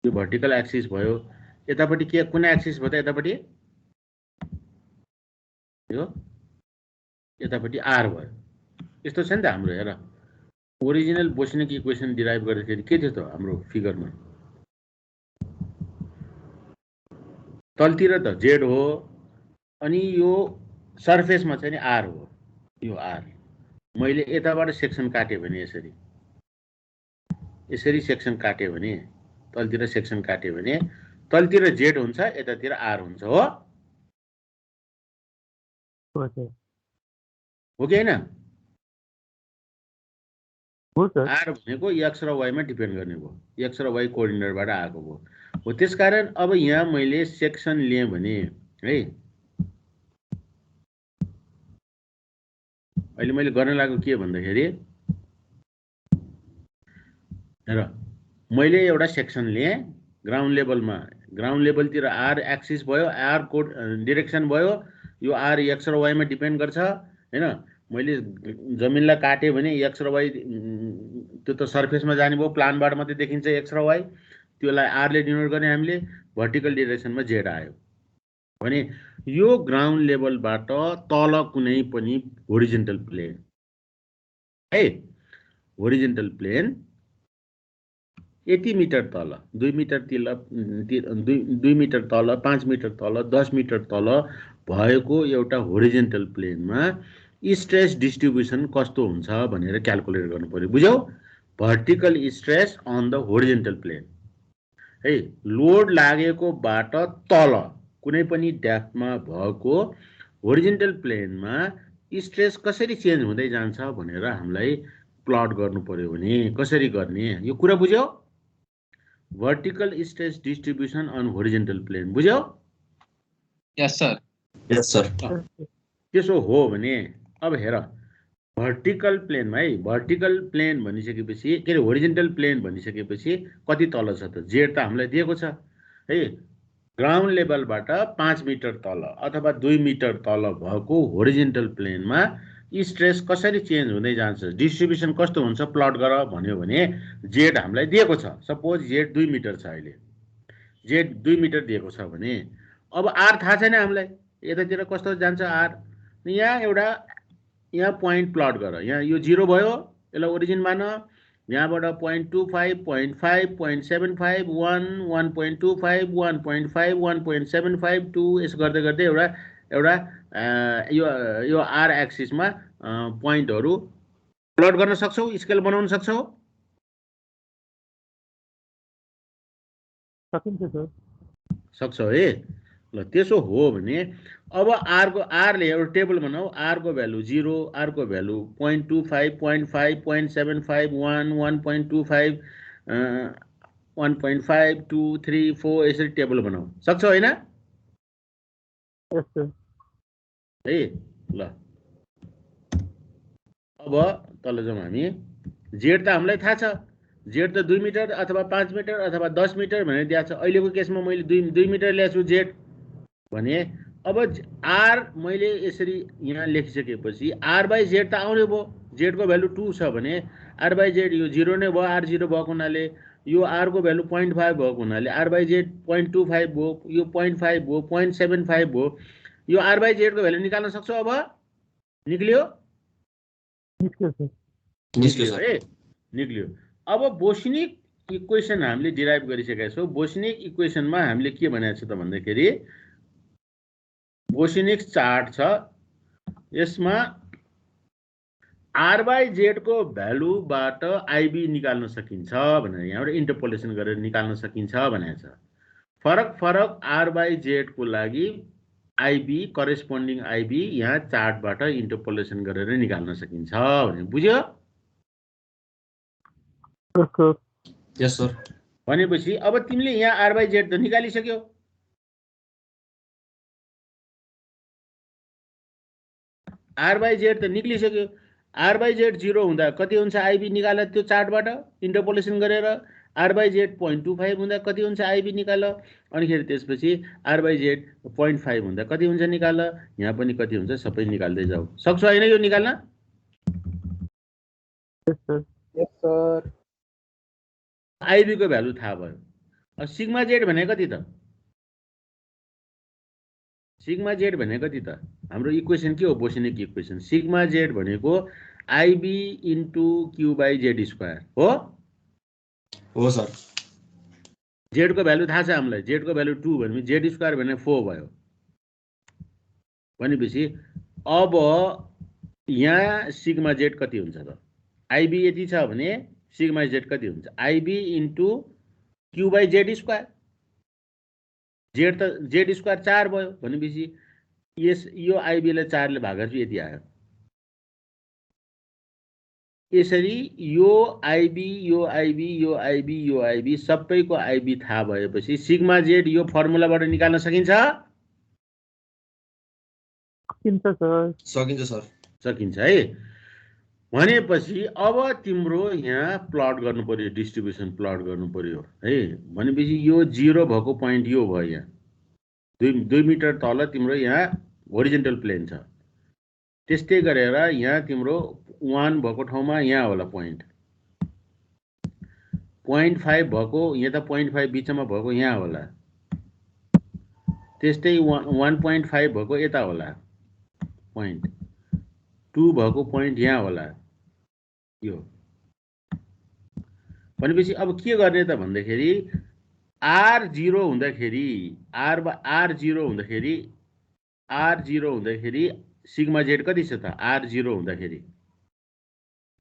यो भर्टिकल एक्सिस भयो। यतापट्टि के कुन एक्सिस भयो त? यतापट्टि यो यतापट्टि R भयो। यस्तो छ नि त हाम्रो। हेर, ओरिजिनल बोस्निक इक्वेसन डिराइभ गर्दाखेरि के थियो त हाम्रो फिगरमा? तलतिर त Z हो, अनि यो सर्फेसमा चाहिँ नि R हो। यो R मैले यताबाट सेक्सन काटेँ भने, यसरी सेक्सन काटेँ भने, तलतिर सेक्सन काटेँ भने तलतिर Z हुन्छ, यतातिर R हुन्छ। हो कि हैन? R भनेको x र y मा डिपेन्ड गर्ने भयो। x र y कोअर्डिनेटबाट आएको भयो। हो त्यसकारण अब यहाँ मैले सेक्सन लिएँ भने है, अहिले मैले गर्न लागेको के भन्दाखेरि, हेर, मैले एउटा सेक्सन लिएँ ग्राउन्ड लेभलमा। ग्राउन्ड लेभलतिर R एक्सिस भयो, R को डिरेक्सन भयो। यो R x र y मा डिपेन्ड गर्छ हैन? मैले जमिनलाई काटेँ भने x र y त्यो त सर्फेसमा जाने भयो, प्लानबाट मात्रै देखिन्छ x र y। त्यसलाई R ले डिनोट गर्ने हामीले। भर्टिकल डिरेक्सनमा Z आयो भने यो ग्राउन्ड लेभलबाट तल कुनै पनि होरिजेन्टल प्लेन है, होरिजेन्टल प्लेन यति मिटर तल, 2 मिटर तल, 2 मिटर तल, 5 मिटर तल, 10 मिटर तल भएको एउटा होरिजेन्टल प्लेनमा स्ट्रेस डिस्ट्रिब्युसन कस्तो हुन्छ भनेर क्याल्कुलेट गर्नु पर्यो। बुझ्यौ? Vertical stress on the horizontal plane. है लोड लागेकोबाट तल कुनै पनि डेप्थमा भएको होरिजेन्टल प्लेनमा स्ट्रेस कसरी चेन्ज हुँदै जान्छ भनेर हामीलाई प्लट गर्नु पर्यो भने कसरी गर्ने यो कुरा बुझ्यौ vertical stress distribution on horizontal plane बुझ्यौ यस सर त्यसो हो भने अब हेर भर्टिकल प्लेनमा है भर्टिकल प्लेन भनिसकेपछि के अरे होरिजेन्टल प्लेन भनिसकेपछि कति तल छ त जेड त हामीलाई दिएको छ है ग्राउन्ड लेभलबाट 5 मिटर तल अथवा 2 मिटर तल भएको होरिजेन्टल प्लेनमा स्ट्रेस कसरी चेन्ज हुँदै जान्छ डिस्ट्रिब्युसन कस्तो हुन्छ प्लट गर भन्यो भने जेड हामीलाई दिएको छ सपोज जेड 2 मिटर छ अहिले जेड 2 मिटर दिएको छ भने अब आर थाहा छैन हामीलाई यतातिर कस्तो जान्छ आर यहाँ पोइन्ट प्लट गर यहाँ यो 0 भयो यसलाई ओरिजिन मान यहाँबाट 0.25 0.5 0.75 1 1.25 1.5 1.75 2 यसो गर्दै गर्दै एउटा यो आर एक्सिसमा पोइन्टहरु प्लट गर्न सक्छौ स्केल बनाउन सक्छौ सकिन्छ सर सक्छौ है ल त्यसो हो भने अब आर ले एउटा टेबल बनाऊ आर को भ्यालु 0 आर को भ्यालु 0.25 0.5 0.75 1 1.25 1.5 2 3 4 यसरी टेबल बनाऊ सक्छौ हैन यस सर है ल अब तल जाउँ हामी जेड त हामीलाई थाहा छ जेड त 2 मिटर अथवा 5 मिटर अथवा 10 मिटर भनेर दिएको छ अहिलेको केसमा मैले 2 मिटर ल्याछु जेड भने अब आर मैले यसरी यहाँ लेखिसकेपछि आर बाई जेड त आउने भयो जेड को भ्यालु 2 छ भने आर बाई जेड यो 0 नै भयो आर 0 भएको हुनाले यो आर को भ्यालु 0.5 भएको हुनाले आर बाई जेड 0.25 भयो यो 0.5 भयो 0.75 भयो यो आर बाई जेड को भ्यालु निकाल्न सक्छौ अब निक्लियो है निक्लियो अब बोस्निक इक्वेसन हामीले डिराइभ गरिसकेका छौं बोस्निक इक्वेसनमा हामीले के भनेको छ त भन्दाखेरि बोस्निक चार्ट छ यसमा आर बाई जेड को भ्यालुबाट आइबी निकाल्न सकिन्छ भनेर यहाँबाट इन्टरपोलेसन गरेर निकाल्न सकिन्छ भनेको छ फरक आर बाई जेड को लागि आइबी करेस्पोन्डिङ आइबी यहाँ चार्टबाट इन्टरपोलेसन गरेर निकाल्न सकिन्छ भने बुझ्यो यस सर भनेपछि अब तिमीले यहाँ आर बाई जेड त निकालिसक्यौ आर बाई जेड त निक्लिसक्यो आर बाई जेड 0 हुँदा कति हुन्छ आइबी निकाल त्यो चार्टबाट इन्टरपोलेसन गरेर आर बाई जेड 0.25 हुँदा कति हुन्छ आइबी निकाल अनिखेरि त्यसपछि आर बाई जेड 0.5 हुँदा कति हुन्छ निकाल यहाँ पनि कति हुन्छ सबै निकाल्दै जाऊ सक्छौ हैन यो निकाल्न यस सर आइबी को भ्यालु थाहा भयो अब सिग्मा जेड भने कति त सिग्मा जेड भने कति त हाम्रो इक्वेसन के हो बोस्निक इक्वेसन सिग्मा जेड भनेको IB into Q by Z square हो सर जेड को भ्यालु थाहा छ हामीलाई जेड को भ्यालु 2 भने जेड स्क्वायर भने 4 भयो भनेपछि अब यहाँ सिग्मा जेड कति हुन्छ त आइबी यति छ भने सिग्मा जेड कति हुन्छ IB into Q by Z square Z त जेड स्क्वायर 4 भयो भनेपछि यो आइबी लाई 4 ले भागेपछि यति आयो यसरी यो आइबी सबैको आइबी थाहा भएपछि सिग्मा जेड यो फर्मुलाबाट निकाल्न सकिन्छ सकिन्छ सर सकिन्छ है भनेपछि अब तिम्रो यहाँ प्लट गर्नु पर्यो डिस्ट्रिब्युसन प्लट गर्नु पर्यो है भनेपछि यो 0 भएको पोइन्ट यो भयो यहाँ 2 मिटर तल तिम्रो यहाँ होरिजेन्टल प्लेन छ त्यस्तै गरेर यहाँ तिम्रो 1 भएको ठाउँमा यहाँ होला पोइन्ट 0.5 भएको यहाँ त 0.5 बिचमा भएको यहाँ होला त्यस्तै 1.5 भएको यता होला पोइन्ट 2 भएको पोइन्ट यहाँ होला यो भनेपछि अब के गर्ने त भन्दाखेरि r0 हुँदाखेरि सिग्मा जेड कति छ त r0 हुँदाखेरि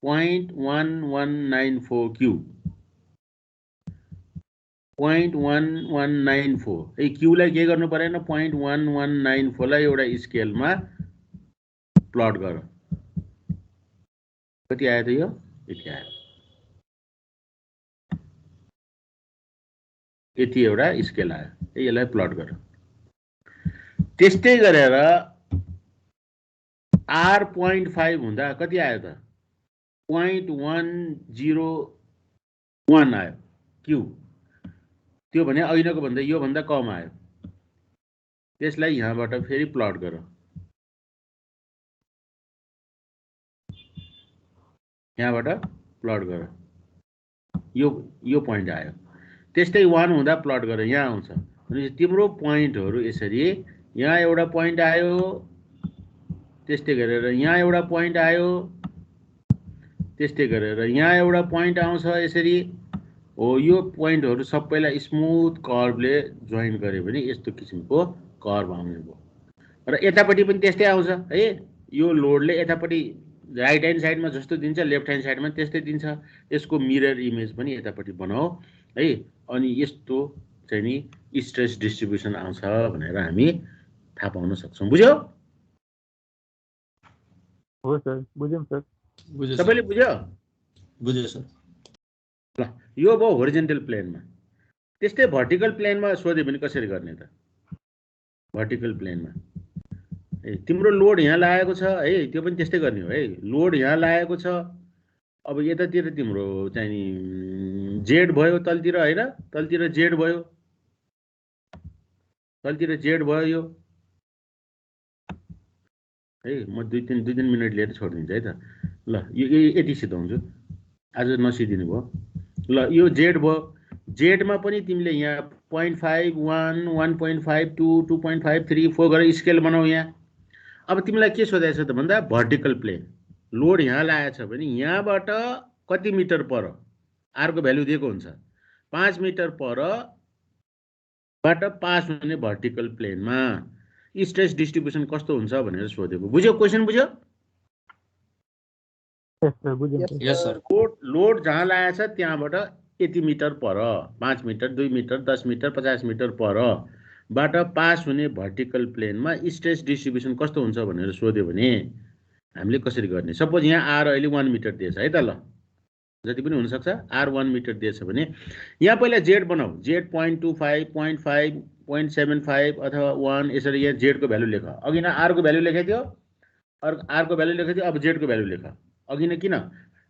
0.1194 क्यूब 0.1194 है क्यूलाई के गर्नु परेन 0.1194 लाई एउटा स्केलमा प्लट गर कति आयो त यो यति आयो यति एउटा स्केल आयो यसलाई प्लट गर त्यस्तै गरेर R.5 हुँदा कति आयो त 0.101 आयो क्यू त्यो भने अघिनको भन्दा यो भन्दा कम आयो त्यसलाई यहाँबाट फेरि प्लट गर यहाँबाट प्लट गर यो पोइन्ट आयो त्यस्तै 1 हुँदा प्लट गर यहाँ आउँछ भनेपछि तिम्रो पोइन्टहरु यसरी यहाँ एउटा पोइन्ट आयो त्यस्तै गरेर यहाँ एउटा पोइन्ट आयो त्यस्तै गरेर यहाँ एउटा पोइन्ट आउँछ यसरी हो यो पोइन्टहरु सबैलाई स्मूथ कर्वले जोइन गरे भने यस्तो किसिमको कर्व आउने भयो र यतापटि पनि त्यस्तै आउँछ है यो लोडले यतापटि राइट ह्यान्ड साइडमा जस्तो दिन्छ लेफ्ट ह्यान्ड साइडमा त्यस्तै दिन्छ यसको मिरर इमेज पनि यतापटि बनाऊ है अनि यस्तो चाहिँ नि स्ट्रेस डिस्ट्रिब्युसन आउँछ भनेर हामी थाहा पाउन सक्छौं बुझ्यौ हो सर बुझ्यौं सर बुझ्यो सबैले बुझ्यो बुझ्यो सर ल यो भयो होरिजेन्टल प्लेनमा त्यस्तै भर्टिकल प्लेनमा सोधे भने कसरी गर्ने त भर्टिकल प्लेनमा तिम्रो लोड यहाँ लागेको छ है त्यो पनि त्यस्तै गर्ने हो है लोड यहाँ लागेको छ अब यतातिर तिम्रो चाहिँ नि जेड भयो तलतिर हैन तलतिर जेड भयो यो है म दुई तीन मिनेट लिएर छोड्दिन्छु है त ल यो यति सिधाउँछु आज नसिदिनु भयो ल यो जेड भयो जेडमा पनि तिमीले यहाँ 0.51 1.52 2.53 4 गरेर स्केल बनाऊ यहाँ अब तिमीलाई के सोधेको छ त भन्दा भर्टिकल प्लेन लोड यहाँ लागेको छ भने यहाँबाट कति मिटर पर आर को भ्यालु दिएको हुन्छ 5 मिटर पर बाट पास हुने भर्टिकल प्लेनमा स्ट्रेस डिस्ट्रिब्युसन कस्तो हुन्छ भनेर सोधेको बुझ्यो क्वेशन बुझ्यो यस सर बुझ्यौं यस सर लोड जहाँ लागेको छ त्यहाँबाट यति मिटर पर 5 मिटर 2 मिटर 10 मिटर 50 मिटर पर बाट पास हुने भर्टिकल प्लेनमा स्ट्रेस डिस्ट्रिब्युसन कस्तो हुन्छ भनेर सोध्यो भने हामीले कसरी गर्ने सपोज यहाँ आर अहिले 1 मिटर दिएछ है त ल जति पनि हुन सक्छ आर 1 मिटर दिएछ भने यहाँ पहिला जेड बनाऊ जेड 0.25 0.5 0.75 अथवा 1 यसरी यहाँ जेड को भ्यालु लेख अघि न आर को भ्यालु लेखेको थियो आर को भ्यालु लेखेको थियो अब जेड को भ्यालु लेख अघि न किन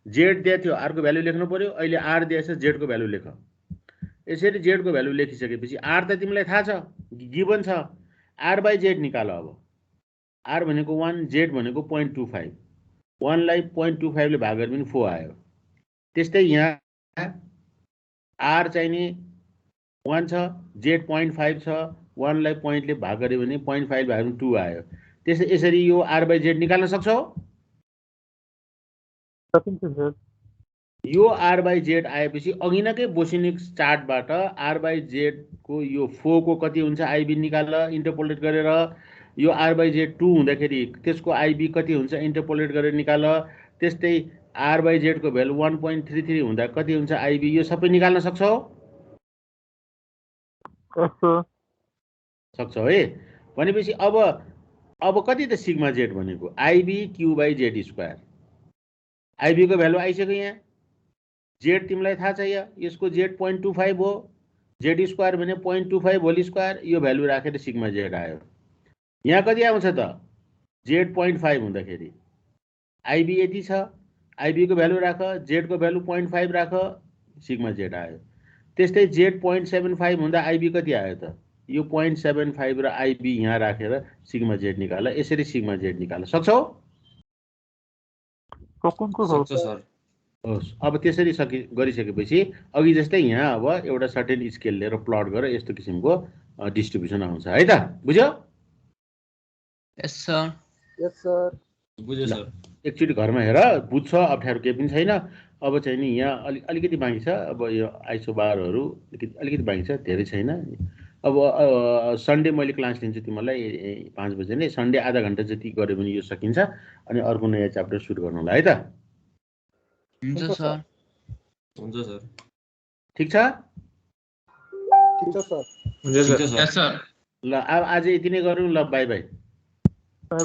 जेड दिएको थियो आर को भ्यालु लेख्नु पर्यो अहिले आर दिएछ जेड को भ्यालु लेख यसरी जेड को भ्यालु लेखिसकेपछि आर त तिमीलाई थाहा छ गिवन छ आर बाइ जेड निकाल अब आर भनेको 1 जेड भनेको 0.25 1 लाई 0.25 ले भाग गरे पनि 4 आयो त्यस्तै यहाँ आर चाहिँ नि 1 छ जेड 0.5 छ 1 लाई पोइन्ट ले भाग गरे भने 0.5 भाग गरे 2 आयो त्यसै यसरी यो आर बाइ जेड निकाल्न सक्छौ सकिन्छ सर यो आर बाइ जेड आएपछि अघिनकै बोसिनिक्स चार्टबाट आर बाइ जेड को यो 4 को कति हुन्छ आइबी निकाल इन्टरपोलेट गरेर यो आर बाइ जेड 2 हुँदाखेरि त्यसको आइबी कति हुन्छ इन्टरपोलेट गरेर निकाल त्यस्तै आर बाइ जेड को भ्यालु 1.33 हुँदा कति हुन्छ आइबी यो सबै निकाल्न सक्छौ सक्छौ है भनेपछि अब कति त सिग्मा जेड भनेको IB Q by Z square IB को भ्यालु आइसक्यो यहाँ जेड तिमीलाई थाहा छ यसको जेड 0.25 हो जेड स्क्वायर भने 0.25 होल स्क्वायर यो भ्यालु राखेर सिग्मा जेड आयो यहाँ कति आउँछ त जेड 0.5 हुँदाखेरि आइबी यति छ आइबी को भ्यालु राख जेड को भ्यालु 0.5 राख सिग्मा जेड आयो त्यस्तै जेड 0.75 हुँदा आइबी कति आयो त यो 0.75 र आइबी यहाँ राखेर सिग्मा जेड निकाल यसरी सिग्मा जेड निकाल सक्छौ सक्छ सर अब त्यसरी गरिसकेपछि अघि जस्तै यहाँ अब एउटा सर्टेन स्केल लिएर प्लट गरेर यस्तो किसिमको डिस्ट्रिब्युसन आउँछ है त बुझ्यो यस सर बुझ्यो सर एकचोटि घरमा हेर बुझ्छ अप्ठ्यारो केही पनि छैन अब चाहिँ नि यहाँ अलिकति बाँकी छ अब यो आइसो बारहरू अलिकति बाँकी छ धेरै छैन अब सन्डे मैले क्लास लिन्छु तिमीलाई 5 बजे नै सन्डे आधा घण्टा जति गऱ्यो भने यो सकिन्छ अनि अर्को नयाँ च्याप्टर सुरु गर्नु होला है त हुन्छ सर हुन्छ सर ठीक छ हुन्छ सर Yes, sir. ल अब आज यति नै गरौँ ल बाई बाई